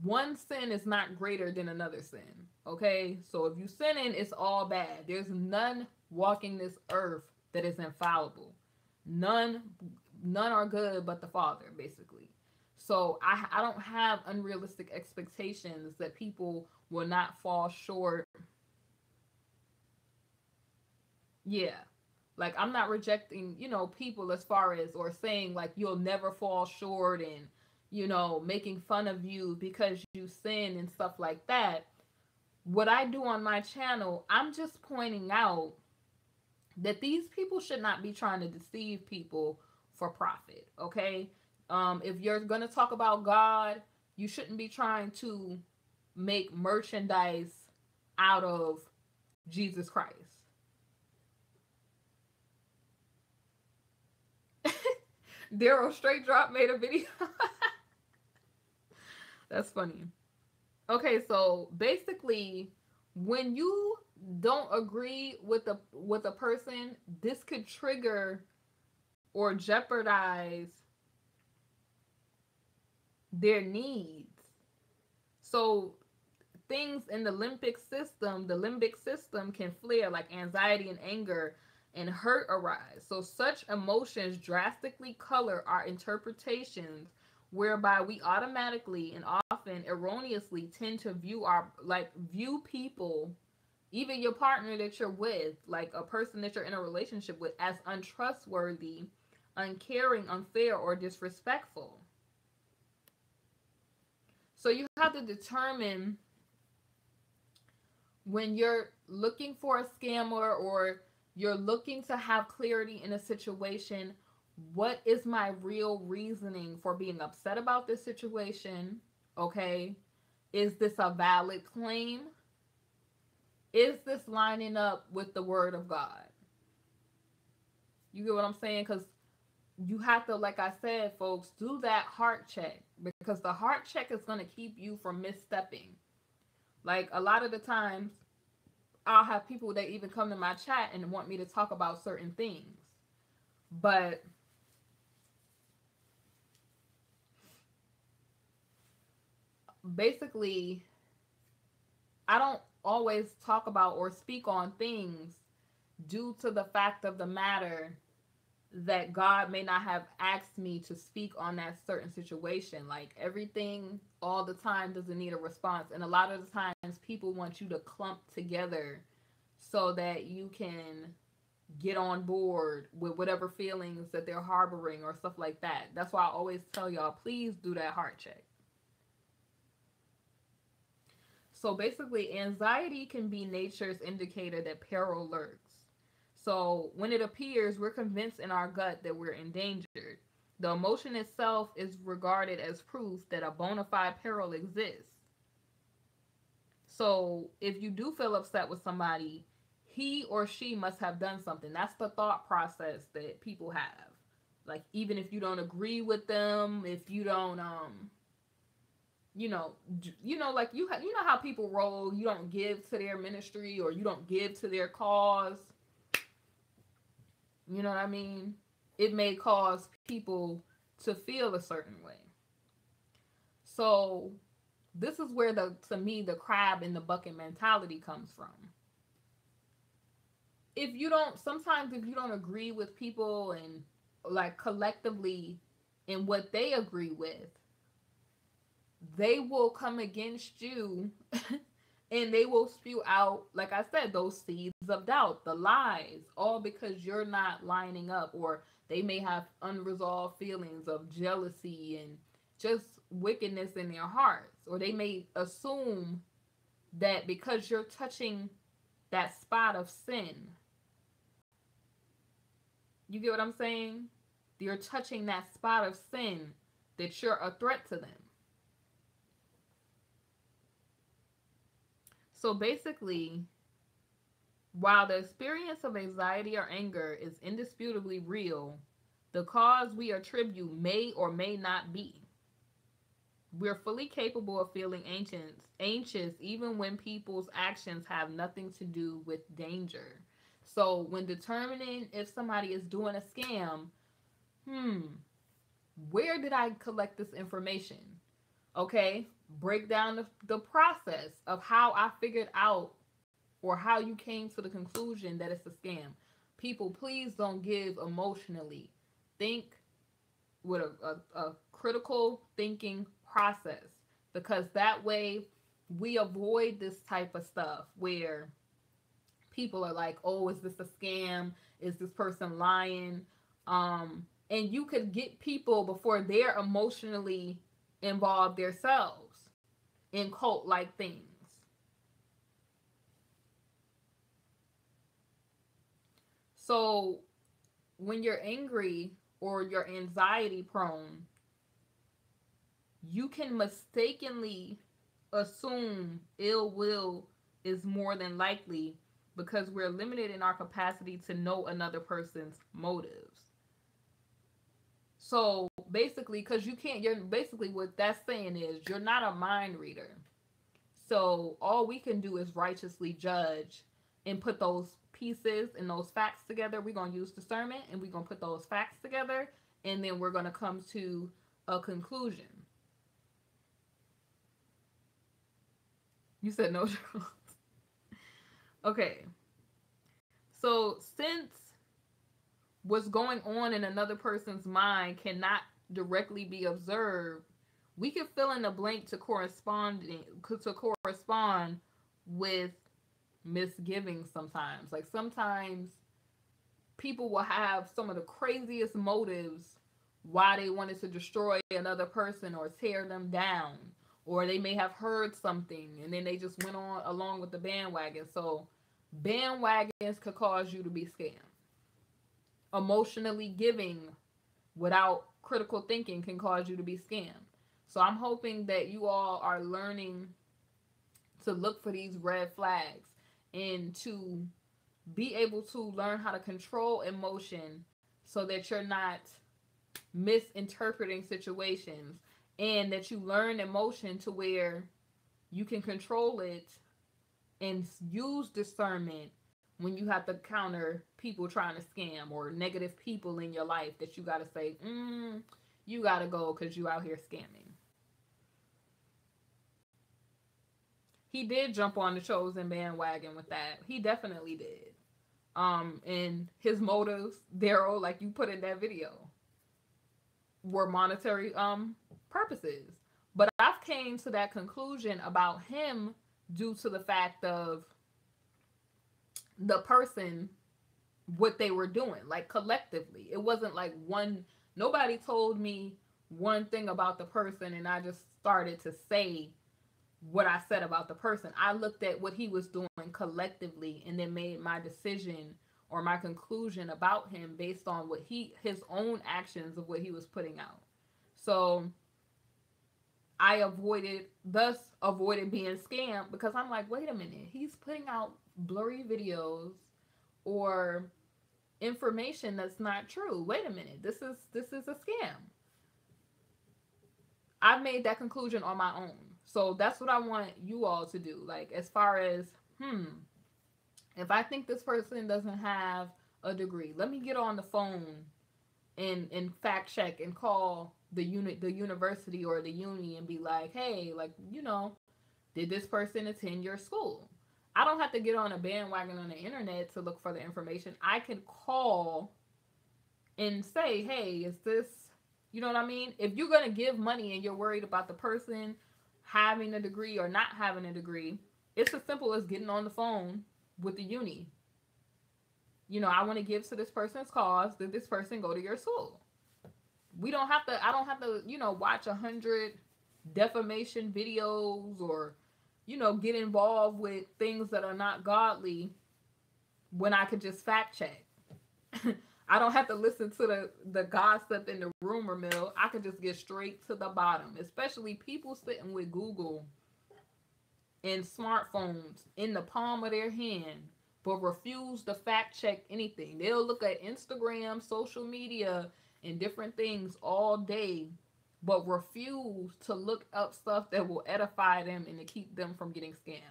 one sin is not greater than another sin, okay? So if you sinning, it's all bad. There's none walking this earth that is infallible. None are good but the Father, basically. So I don't have unrealistic expectations that people will not fall short. Yeah. Like, I'm not rejecting, people as far as, or saying like you'll never fall short, and making fun of you because you sin and stuff like that. What I do on my channel, I'm just pointing out that these people should not be trying to deceive people for profit, okay? If you're going to talk about God, you shouldn't be trying to make merchandise out of Jesus Christ. Daryl Straight Drop made a video. That's funny. Okay, so basically, when you don't agree with a person, this could trigger or jeopardize their needs. So things in the limbic system can flare, like anxiety and anger and hurt arise. So such emotions drastically color our interpretations, whereby we automatically and often erroneously tend to view people, even your partner that you're with, like a person that you're in a relationship with, as untrustworthy, uncaring, unfair, or disrespectful. So you have to determine, when you're looking for a scammer or you're looking to have clarity in a situation, what is my real reasoning for being upset about this situation? Okay. Is this a valid claim? Is this lining up with the word of God? You get what I'm saying? Because you have to, like I said, folks, do that heart check, because the heart check is going to keep you from misstepping. Like, a lot of the times, I'll have people that even come to my chat and want me to talk about certain things. But basically, I don't always talk about or speak on things due to the fact of the matter that God may not have asked me to speak on that certain situation. Like, everything all the time doesn't need a response. And a lot of the times people want you to clump together so that you can get on board with whatever feelings that they're harboring or stuff like that. That's why I always tell y'all, please do that heart check. So basically, anxiety can be nature's indicator that peril lurks. So when it appears, we're convinced in our gut that we're endangered. The emotion itself is regarded as proof that a bona fide peril exists. So if you do feel upset with somebody, he or she must have done something. That's the thought process that people have. Like, even if you don't agree with them, if you don't, like you know how people roll. You don't give to their ministry, or you don't give to their cause. You know what I mean? It may cause people to feel a certain way. So this is where to me, the crab in the bucket mentality comes from. Sometimes if you don't agree with people and, like, collectively in what they agree with, they will come against you and they will spew out, like I said, those seeds of doubt, the lies, all because you're not lining up, or they may have unresolved feelings of jealousy and just wickedness in their hearts, or they may assume that because you're touching that spot of sin. You get what I'm saying? You're touching that spot of sin that you're a threat to them. So basically, while the experience of anxiety or anger is indisputably real, the cause we attribute may or may not be. We're fully capable of feeling anxious even when people's actions have nothing to do with danger. So when determining if somebody is doing a scam, where did I collect this information? Okay, break down the process of how I figured out or how you came to the conclusion that it's a scam. People, please don't give emotionally. Think with a critical thinking process, because that way we avoid this type of stuff where people are like, oh, is this a scam? Is this person lying? And you could get people before they're emotionally involved themselves in cult like things. So when you're angry or you're anxiety prone, you can mistakenly assume ill will is more than likely because we're limited in our capacity to know another person's motives. So basically, because you're basically what that's saying is you're not a mind reader. So all we can do is righteously judge and put those pieces and those facts together. We're going to use discernment and we're going to put those facts together, and then we're going to come to a conclusion. You said no. Okay. So since what's going on in another person's mind cannot directly be observed, we can fill in the blank to correspond with misgivings sometimes. Like sometimes people will have some of the craziest motives why they wanted to destroy another person or tear them down, or they may have heard something and then they just went on along with the bandwagon. So bandwagons could cause you to be scammed. Emotionally giving without critical thinking can cause you to be scammed. So I'm hoping that you all are learning to look for these red flags and to be able to learn how to control emotion so that you're not misinterpreting situations, and that you learn emotion to where you can control it and use discernment when you have to counter people trying to scam or negative people in your life that you got to say, you got to go because you out here scamming. He did jump on the chosen bandwagon with that. He definitely did. And his motives, Daryl, like you put in that video, were monetary purposes. But I've came to that conclusion about him due to the fact of the person, what they were doing, like collectively. It wasn't like nobody told me one thing about the person and I just started to say what I said about the person. I looked at what he was doing collectively and then made my decision or my conclusion about him based on what his own actions of what he was putting out. So I avoided being scammed because I'm like, wait a minute, he's putting out blurry videos or information that's not true. Wait a minute, this is a scam. I've made that conclusion on my own. So that's what I want you all to do. Like, as far as, if I think this person doesn't have a degree, let me get on the phone and fact check and call the university or the uni and be like, hey, like, did this person attend your school? I don't have to get on a bandwagon on the internet to look for the information. I can call and say, hey, is this, you know what I mean? If you're going to give money and you're worried about the person having a degree or not having a degree, it's as simple as getting on the phone with the uni. I want to give to this person's cause. Did this person go to your school? I don't have to, watch 100 defamation videos or, get involved with things that are not godly when I could just fact check. I don't have to listen to the gossip and the rumor mill. I can just get straight to the bottom. Especially people sitting with Google and smartphones in the palm of their hand, but refuse to fact check anything. They'll look at Instagram, social media, and different things all day, but refuse to look up stuff that will edify them and to keep them from getting scammed.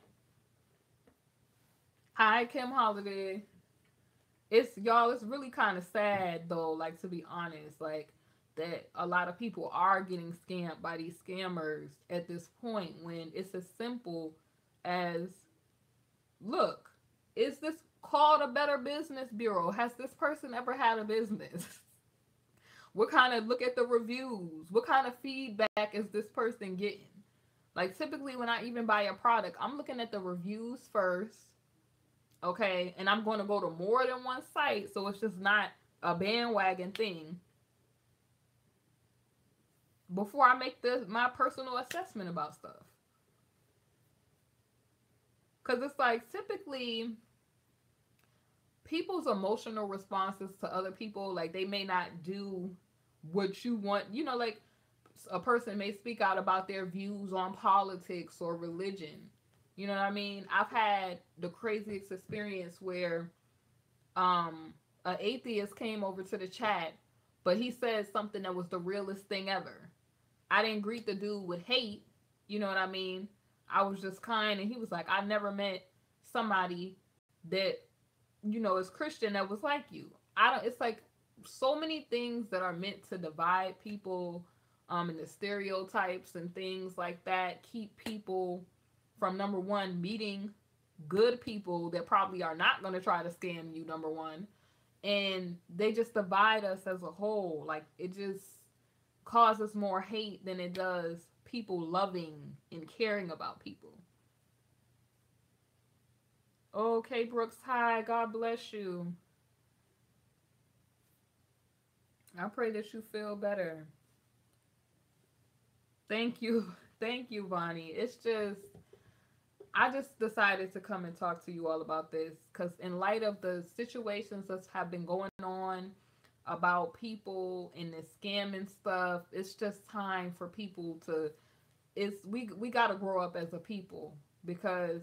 Hi, Kim Holiday. It's y'all, it's really kind of sad though, like to be honest, like that a lot of people are getting scammed by these scammers at this point when it's as simple as, look, is this called a Better Business Bureau? Has this person ever had a business? What kind of, look at the reviews? What kind of feedback is this person getting? Like typically when I even buy a product, I'm looking at the reviews first. Okay, and I'm going to go to more than one site, so it's just not a bandwagon thing before I make my personal assessment about stuff. Because it's like typically people's emotional responses to other people, like they may not do what you want. You know, like a person may speak out about their views on politics or religion. You know what I mean? I've had the craziest experience where an atheist came over to the chat, but he said something that was the realest thing ever. I didn't greet the dude with hate. You know what I mean? I was just kind, and he was like, I never met somebody that, you know, is Christian that was like you. It's like so many things that are meant to divide people, and the stereotypes and things like that keep people from, number one, meeting good people that probably are not going to try to scam you, number one. And they just divide us as a whole. Like, it just causes more hate than it does people loving and caring about people. Okay, Brooks, hi. God bless you. I pray that you feel better. Thank you. Thank you, Bonnie. It's just, I just decided to come and talk to you all about this because in light of the situations that have been going on about people and the scamming stuff, it's just time for people to, we got to grow up as a people, because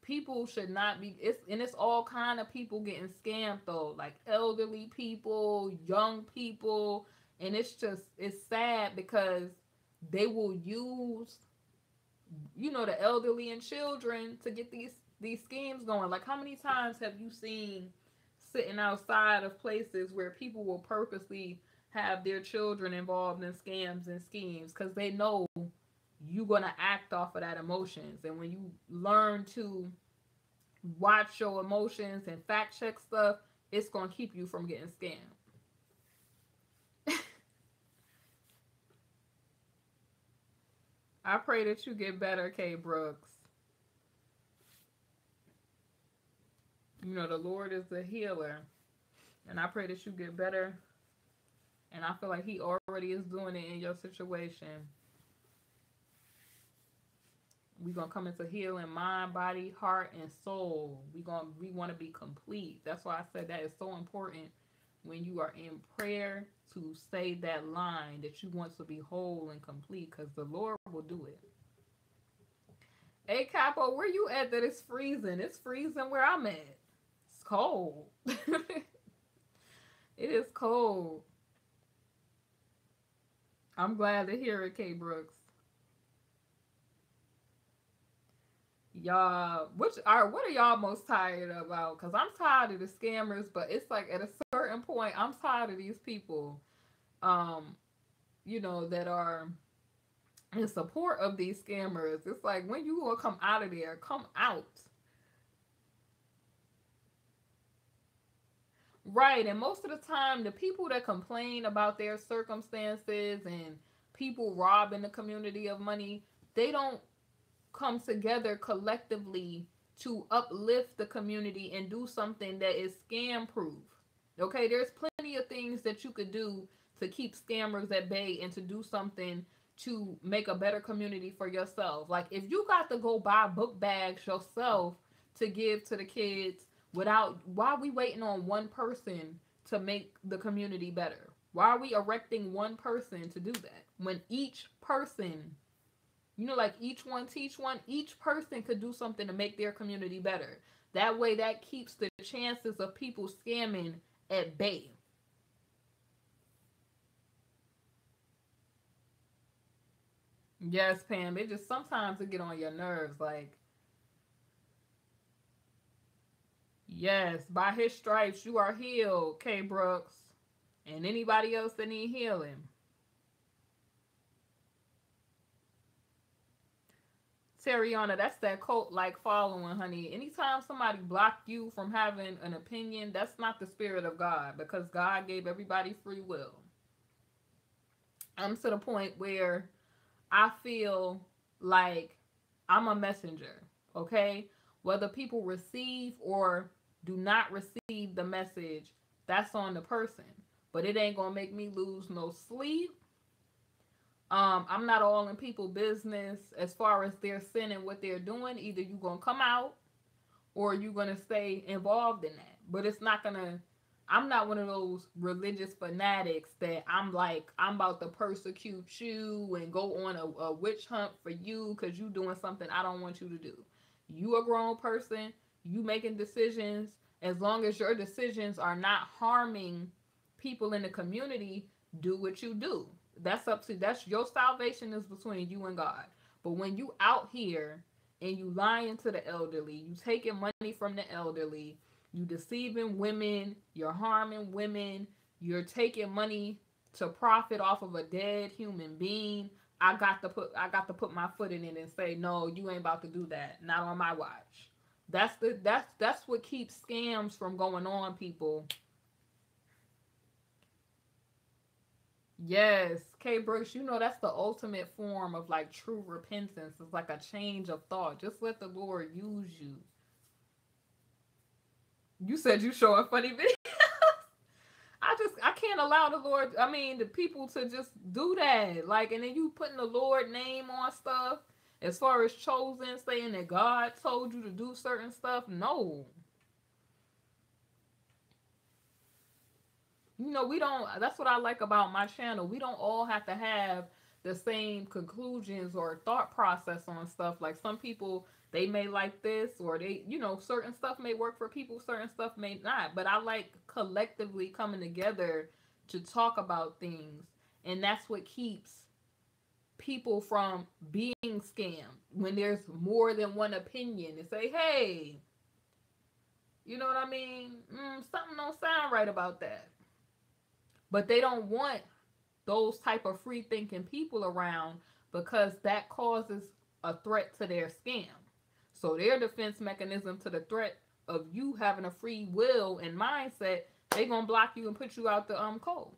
people should not be, it's all kind of people getting scammed though, like elderly people, young people, and it's sad because they will use, you know, the elderly and children to get these schemes going. Like, how many times have you seen sitting outside of places where people will purposely have their children involved in scams and schemes because they know you're going to act off of that emotions. And when you learn to watch your emotions and fact check stuff, it's going to keep you from getting scammed. I pray that you get better, K. Brooks. You know, the Lord is the healer. And I pray that you get better. And I feel like he already is doing it in your situation. We're going to come into healing mind, body, heart, and soul. We want to be complete. That's why I said that is so important when you are in prayer to say that line that you want to be whole and complete, because the Lord will do it. Hey, Capo, where you at that it's freezing? It's freezing where I'm at. It's cold. It is cold. I'm glad to hear it, K. Brooks. Y'all, what are y'all most tired about? Because I'm tired of the scammers, but it's like at a certain point, I'm tired of these people, you know, that are in support of these scammers. It's like, when you will come out of there, come out. Right, and most of the time, the people that complain about their circumstances and people robbing the community of money, they don't come together collectively to uplift the community and do something that is scam proof. Okay, there's plenty of things that you could do to keep scammers at bay and to do something to make a better community for yourself. Like, if you got to go buy book bags yourself to give to the kids, why we waiting on one person to make the community better? Why are we erecting one person to do that? When each person, like each one teach one, each person could do something to make their community better. That way, that keeps the chances of people scamming at bay. Yes, Pam. It just sometimes it get on your nerves. Like, yes, by his stripes you are healed, K Brooks. And anybody else that need healing. Terriana, that's that cult like following, honey. Anytime somebody block you from having an opinion, that's not the spirit of God, because God gave everybody free will. I'm to the point where I feel like I'm a messenger, okay? Whether people receive or do not receive the message, that's on the person. But it ain't gonna make me lose no sleep. I'm not all in people business as far as their sin and what they're doing. Either you gonna come out or you gonna stay involved in that. But it's not gonna. I'm not one of those religious fanatics that I'm like, I'm about to persecute you and go on a witch hunt for you because you doing something I don't want you to do. You a grown person. You making decisions. As long as your decisions are not harming people in the community, do what you do. That's your salvation is between you and God. But when you out here and you lying to the elderly, you taking money from the elderly, you deceiving women, you're harming women, you're taking money to profit off of a dead human being. I got to put my foot in it and say, no, you ain't about to do that. Not on my watch. That's what keeps scams from going on, people. Yes, K Brooks, that's the ultimate form of like true repentance. It's like a change of thought. Just let the Lord use you. You said you showing funny videos. I can't allow the Lord, the people to just do that. Like, and then you putting the Lord name on stuff as far as chosen, saying that God told you to do certain stuff. No. We don't, that's what I like about my channel. We don't all have to have the same conclusions or thought process on stuff. Like some people, they may like this, or they, certain stuff may work for people, certain stuff may not. But I like collectively coming together to talk about things. And that's what keeps people from being scammed. When there's more than one opinion and say, hey, you know what I mean? Something don't sound right about that. But they don't want those type of free thinking people around because that causes a threat to their scam. So their defense mechanism to the threat of you having a free will and mindset, they gonna block you and put you out the code.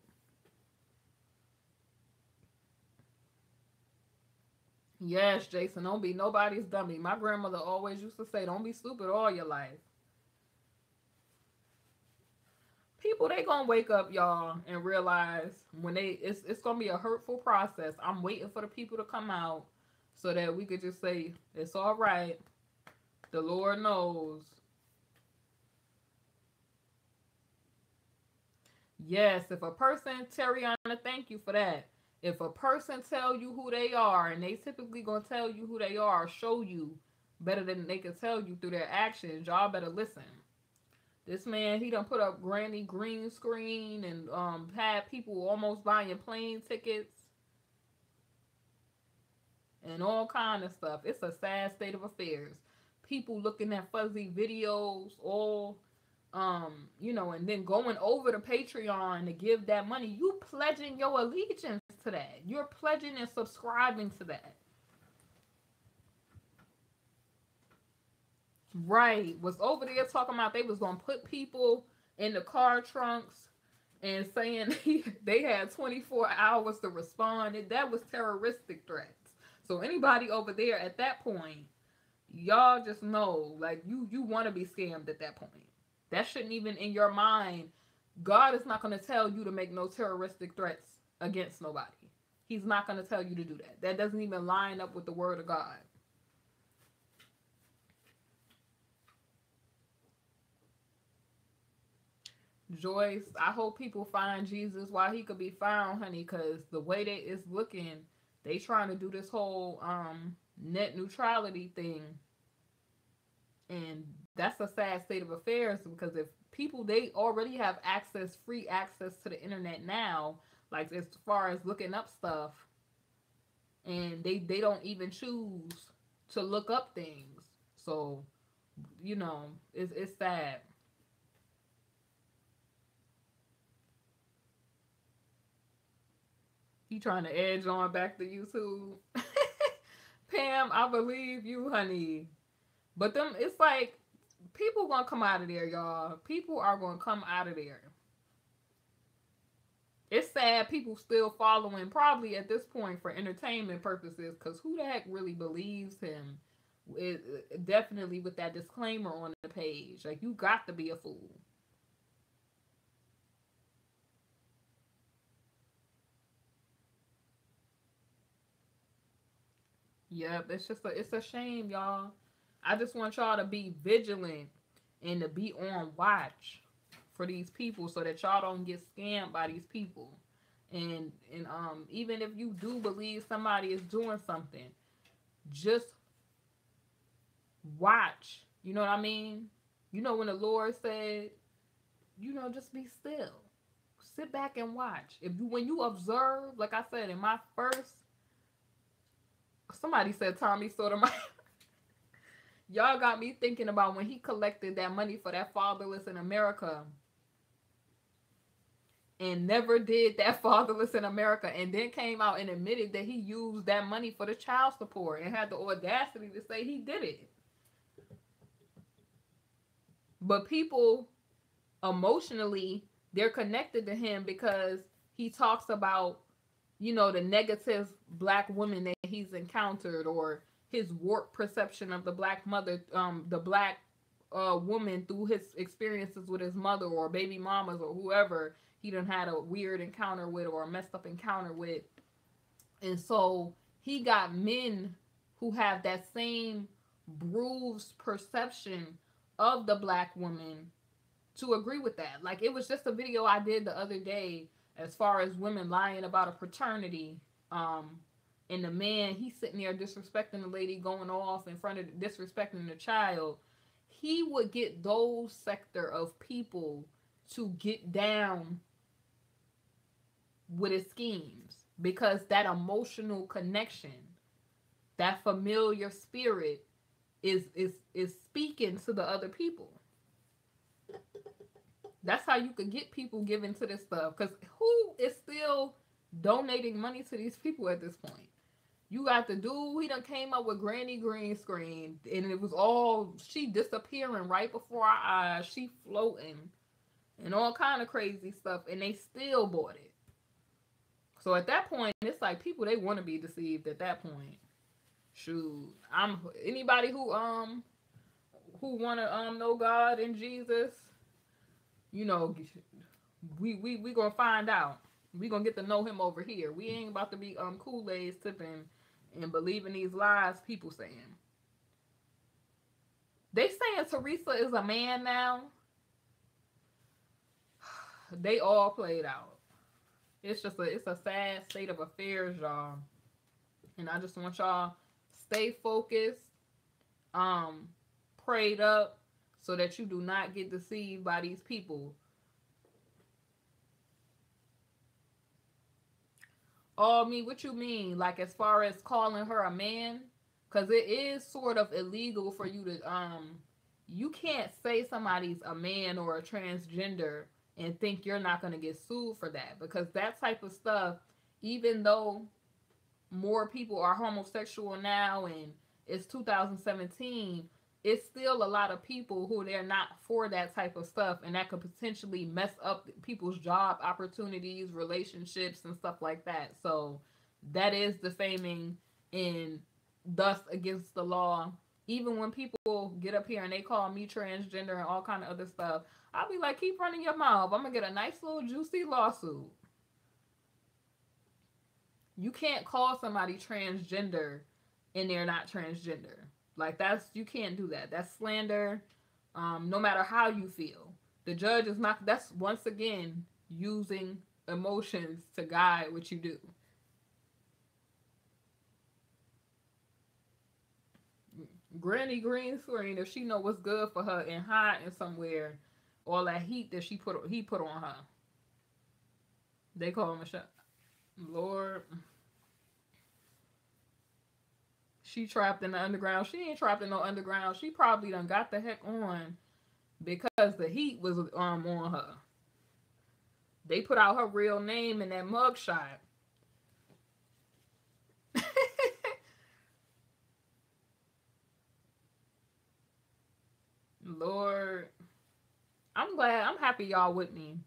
Yes, Jason, don't be nobody's dummy. My grandmother always used to say, don't be stupid all your life. People, they gonna wake up, y'all, and realize when it's gonna be a hurtful process. I'm waiting for the people to come out so that we could just say it's all right. The Lord knows. Yes, if a person, Terriana, thank you for that. If a person tell you who they are, and they typically gonna tell you who they are, show you better than they can tell you through their actions, y'all better listen. This man, he done put up granny green screen and had people almost buying plane tickets and all kind of stuff. It's a sad state of affairs. People looking at fuzzy videos, all and then going over to Patreon to give that money. You pledging your allegiance to that. You're pledging and subscribing to that. Right. Was over there talking about they was gonna put people in the car trunks and saying they had 24 hours to respond. And that was terroristic threats. So anybody over there at that point, y'all just know, like you want to be scammed at that point. That shouldn't even in your mind. God is not going to tell you to make no terroristic threats against nobody. He's not going to tell you to do that. That doesn't even line up with the word of God. Joyce, I hope people find Jesus while he could be found, honey, because the way that it's looking, they trying to do this whole net neutrality thing. And that's a sad state of affairs because if people, they already have access, free access to the internet now, like as far as looking up stuff, and they don't even choose to look up things. So, it's sad. He trying to edge on back to YouTube. Pam, I believe you, honey. But them, it's like people gonna come out of there, y'all. People are gonna come out of there. It's sad people still following, probably at this point for entertainment purposes, because who the heck really believes him? Definitely with that disclaimer on the page, like you got to be a fool. Yep, it's a shame, y'all. I just want y'all to be vigilant and to be on watch for these people so that y'all don't get scammed by these people. And even if you do believe somebody is doing something, just watch. You know what I mean? When the Lord said, just be still. Sit back and watch. When you observe, like I said in my first, somebody said Tommy Sotomayor. Y'all got me thinking about when he collected that money for that fatherless in America and never did that fatherless in America, and then came out and admitted that he used that money for the child support and had the audacity to say he did it. But people emotionally, they're connected to him because he talks about, the negative black women that he's encountered, or his warped perception of the black mother, the black woman through his experiences with his mother or baby mamas or whoever he done had a weird encounter with or a messed up encounter with. And so he got men who have that same bruised perception of the black woman to agree with that. Like, it was just a video I did the other day as far as women lying about a paternity. And the man, he's sitting there disrespecting the lady, going off in front of, disrespecting the child. He would get those sector of people to get down with his schemes because that emotional connection, that familiar spirit is speaking to the other people. That's how you could get people given to this stuff. Because who is still donating money to these people at this point? You got the dude, he done came up with Granny Green Screen, and it was all, she disappearing right before our eyes, she floating, and all kind of crazy stuff, and they still bought it. So at that point, it's like people, they want to be deceived at that point. Shoot, anybody who want to know God and Jesus, we gonna find out. We gonna get to know him over here. We ain't about to be Kool-Aid sipping and believing these lies people saying. They saying Teresa is a man now. They all played out. It's a sad state of affairs, y'all. And I just want y'all stay focused, prayed up, so that you do not get deceived by these people. Oh, me, what you mean? Like, as far as calling her a man? Because it is sort of illegal for you to, you can't say somebody's a man or a transgender and think you're not going to get sued for that. Because that type of stuff, even though more people are homosexual now and it's 2017, it's still a lot of people who they're not for that type of stuff, and that could potentially mess up people's job opportunities, relationships, and stuff like that. So that is defaming and thus against the law. Even when people get up here and they call me transgender and all kind of other stuff, I'll be like, keep running your mouth. I'm gonna get a nice little juicy lawsuit. You can't call somebody transgender and they're not transgender. Like, you can't do that. That's slander, no matter how you feel. The judge is not, that's once again using emotions to guide what you do. Granny Greenscreen, if she know what's good for her and hiding somewhere, all that heat that he put on her. They call him a shot. Lord. She trapped in the underground. She ain't trapped in no underground. She probably done got the heck on because the heat was on her. They put out her real name in that mugshot. Lord. I'm happy y'all with me.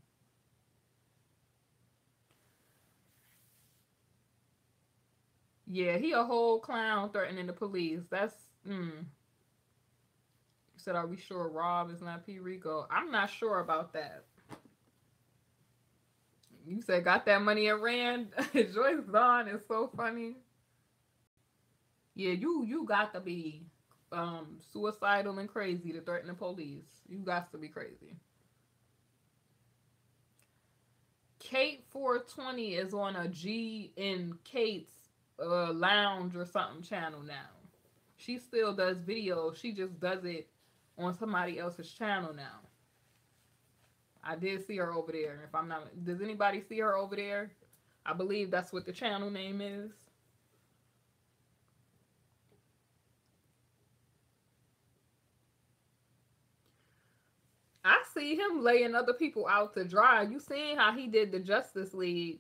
Yeah, he a whole clown threatening the police. That's You said, are we sure Rob is not P. Rico? I'm not sure about that. You said got that money and ran. Joyce Dawn is so funny. Yeah, you got to be suicidal and crazy to threaten the police. You got to be crazy. Kate 420 is on a G in Kate's lounge or something channel now. She still does videos. She just does it on somebody else's channel now. I did see her over there. If I'm not, does anybody see her over there? I believe that's what the channel name is. I see him laying other people out to dry. You seen how he did the Justice League?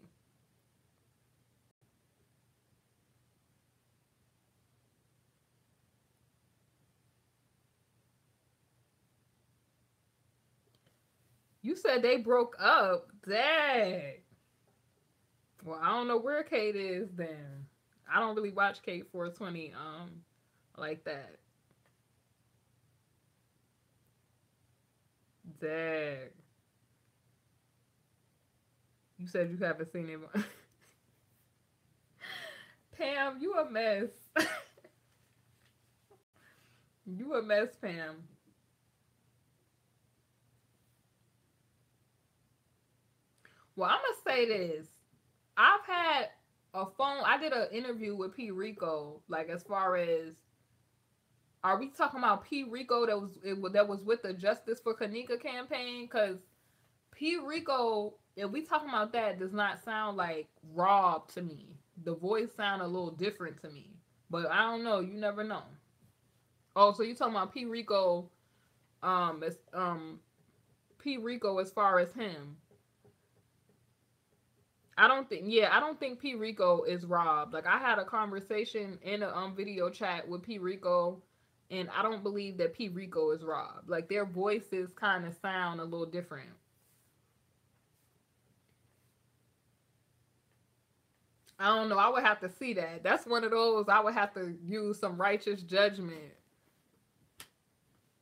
You said they broke up. Dang. Well, I don't know where Kate is then. I don't really watch Kate 420 like that. Dang. You said you haven't seen him. Pam, you a mess. You a mess, Pam. Well, I'm gonna say this. I've had a phone. I did an interview with P. Rico. Like, as far as, are we talking about P. Rico that was with the Justice for Kanika campaign? Because P. Rico, if we talking about that, does not sound like Rob to me. The voice sound a little different to me. But I don't know. You never know. Oh, so you talking about P. Rico? As P. Rico as far as him. I don't think. Yeah, I don't think P. Rico is Rob. Like, I had a conversation in a video chat with P. Rico, and I don't believe that P. Rico is Rob. Like, their voices kind of sound a little different. I don't know. I would have to see that. That's one of those I would have to use some righteous judgment.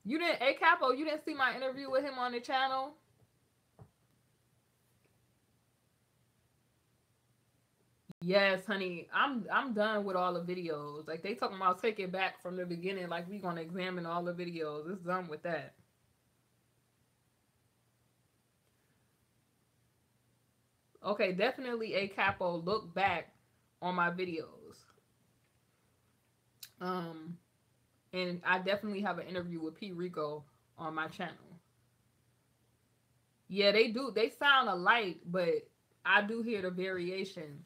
You didn't, A Capo, you didn't see my interview with him on the channel? Yes, honey. I'm done with all the videos. Like, they talking about take it back from the beginning, like we gonna examine all the videos. It's done with that. Okay, definitely A Capo, look back on my videos. Um and I definitely have an interview with P. Rico on my channel. Yeah, they do. They sound alike, but I do hear the variations.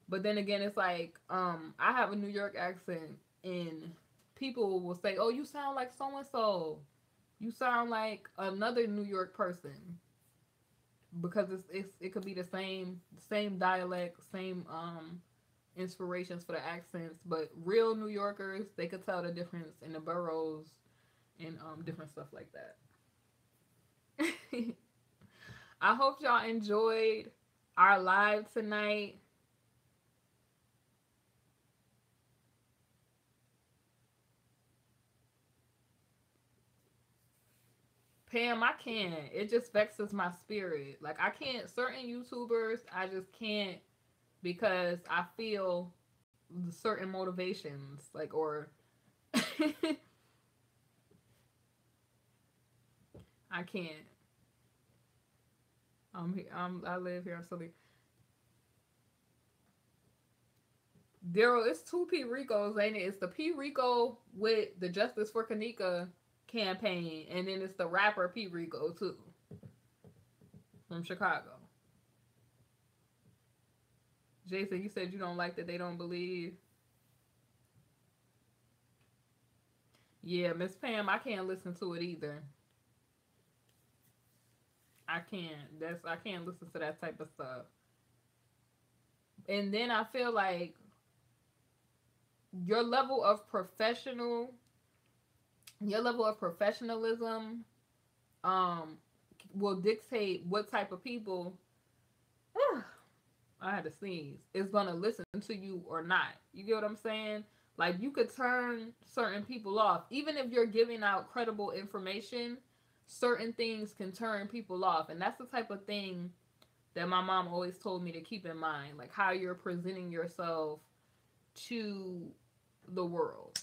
But then again, it's like, I have a New York accent, and people will say, "Oh, you sound like so and so. You sound like another New York person," because it could be the same dialect, same inspirations for the accents, but real New Yorkers, they could tell the difference in the boroughs and different stuff like that. I hope y'all enjoyed our live tonight. Pam, I can't. It just vexes my spirit. Like, I can't. Certain YouTubers, I just can't, because I feel certain motivations, like, or I can't. I live here. I'm silly. Daryl, it's two P Ricos, ain't it? It's the P Rico with the Justice for Kanika campaign, and then it's the rapper P Rico too, from Chicago. Jason, you said you don't like that they don't believe. Yeah, Miss Pam, I can't listen to it either. I can't. I can't listen to that type of stuff. And then I feel like your level of professionalism um will dictate what type of people I had to sneeze is gonna listen to you or not. You get what I'm saying? Like you could turn certain people off. Even if you're giving out credible information, certain things can turn people off. And that's the type of thing that my mom always told me to keep in mind. Like how you're presenting yourself to the world.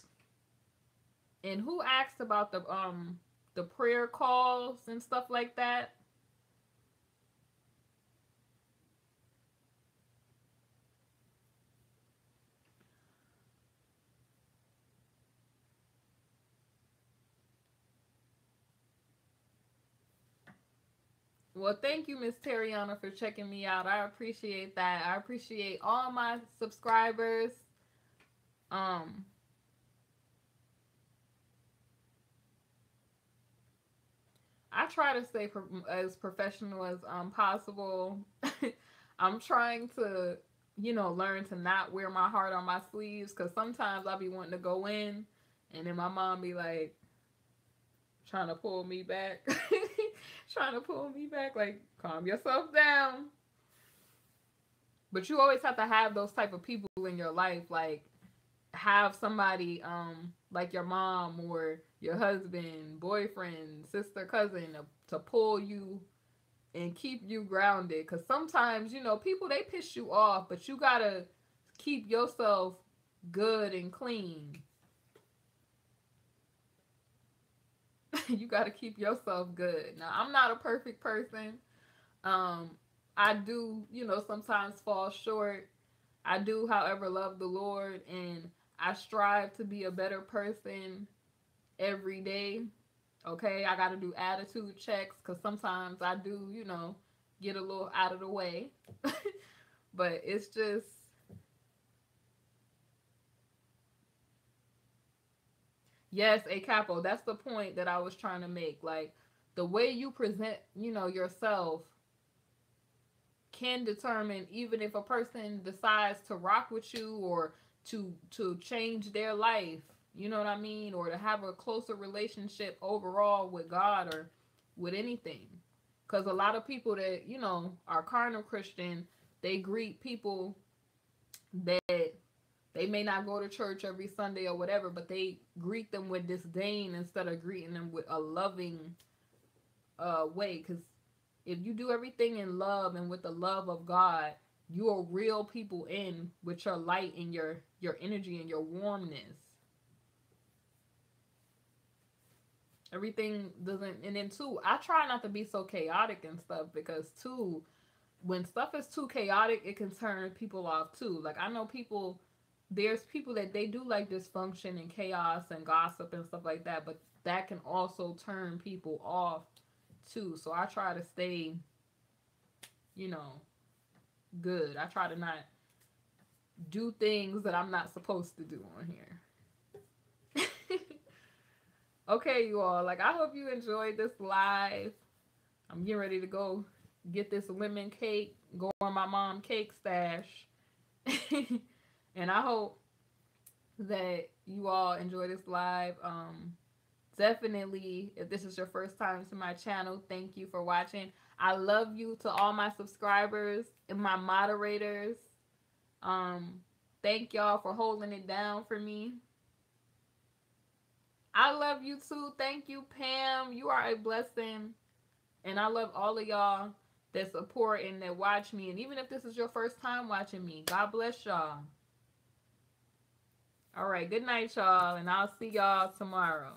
And who asked about the prayer calls and stuff like that? Well, thank you, Miss Terriana, for checking me out. I appreciate that. I appreciate all my subscribers. Um, I try to stay as professional as possible. I'm trying to, learn to not wear my heart on my sleeves because sometimes I'll be wanting to go in, and then my mom be like trying to pull me back, trying to pull me back, like calm yourself down. But you always have to have those type of people in your life, like have somebody like your mom or your husband, boyfriend, sister, cousin to pull you and keep you grounded, because sometimes people, they piss you off, but you gotta keep yourself good and clean. You gotta keep yourself good. Now, I'm not a perfect person. um I do, sometimes fall short. I do, however, love the Lord, and I strive to be a better person every day. Okay, I got to do attitude checks because sometimes I do, get a little out of the way. But it's just, yes, a capo. That's the point that I was trying to make. Like the way you present, yourself can determine even if a person decides to rock with you or to change their life, you know what I mean, or to have a closer relationship overall with God or with anything. Because a lot of people that are carnal Christian, they greet people that they may not go to church every Sunday or whatever, but they greet them with disdain instead of greeting them with a loving way. Because if you do everything in love and with the love of God, you are real people in with your light and your energy and your warmness. Everything doesn't, and then too, I try not to be so chaotic and stuff, because too, when stuff is too chaotic, it can turn people off too. Like I know people, there's people that they do like dysfunction and chaos and gossip and stuff like that, but that can also turn people off too. So I try to stay, you know, good. I try to not do things that I'm not supposed to do on here. Okay, you all. Like, I hope you enjoyed this live. I'm getting ready to go get this lemon cake, go on my mom cake stash. And I hope that you all enjoy this live. Definitely, if this is your first time to my channel, thank you for watching. I love you to all my subscribers and my moderators. Thank y'all for holding it down for me. I love you too. Thank you, Pam. You are a blessing. And I love all of y'all that support and that watch me. And even if this is your first time watching me, God bless y'all. All right, good night, y'all. And I'll see y'all tomorrow.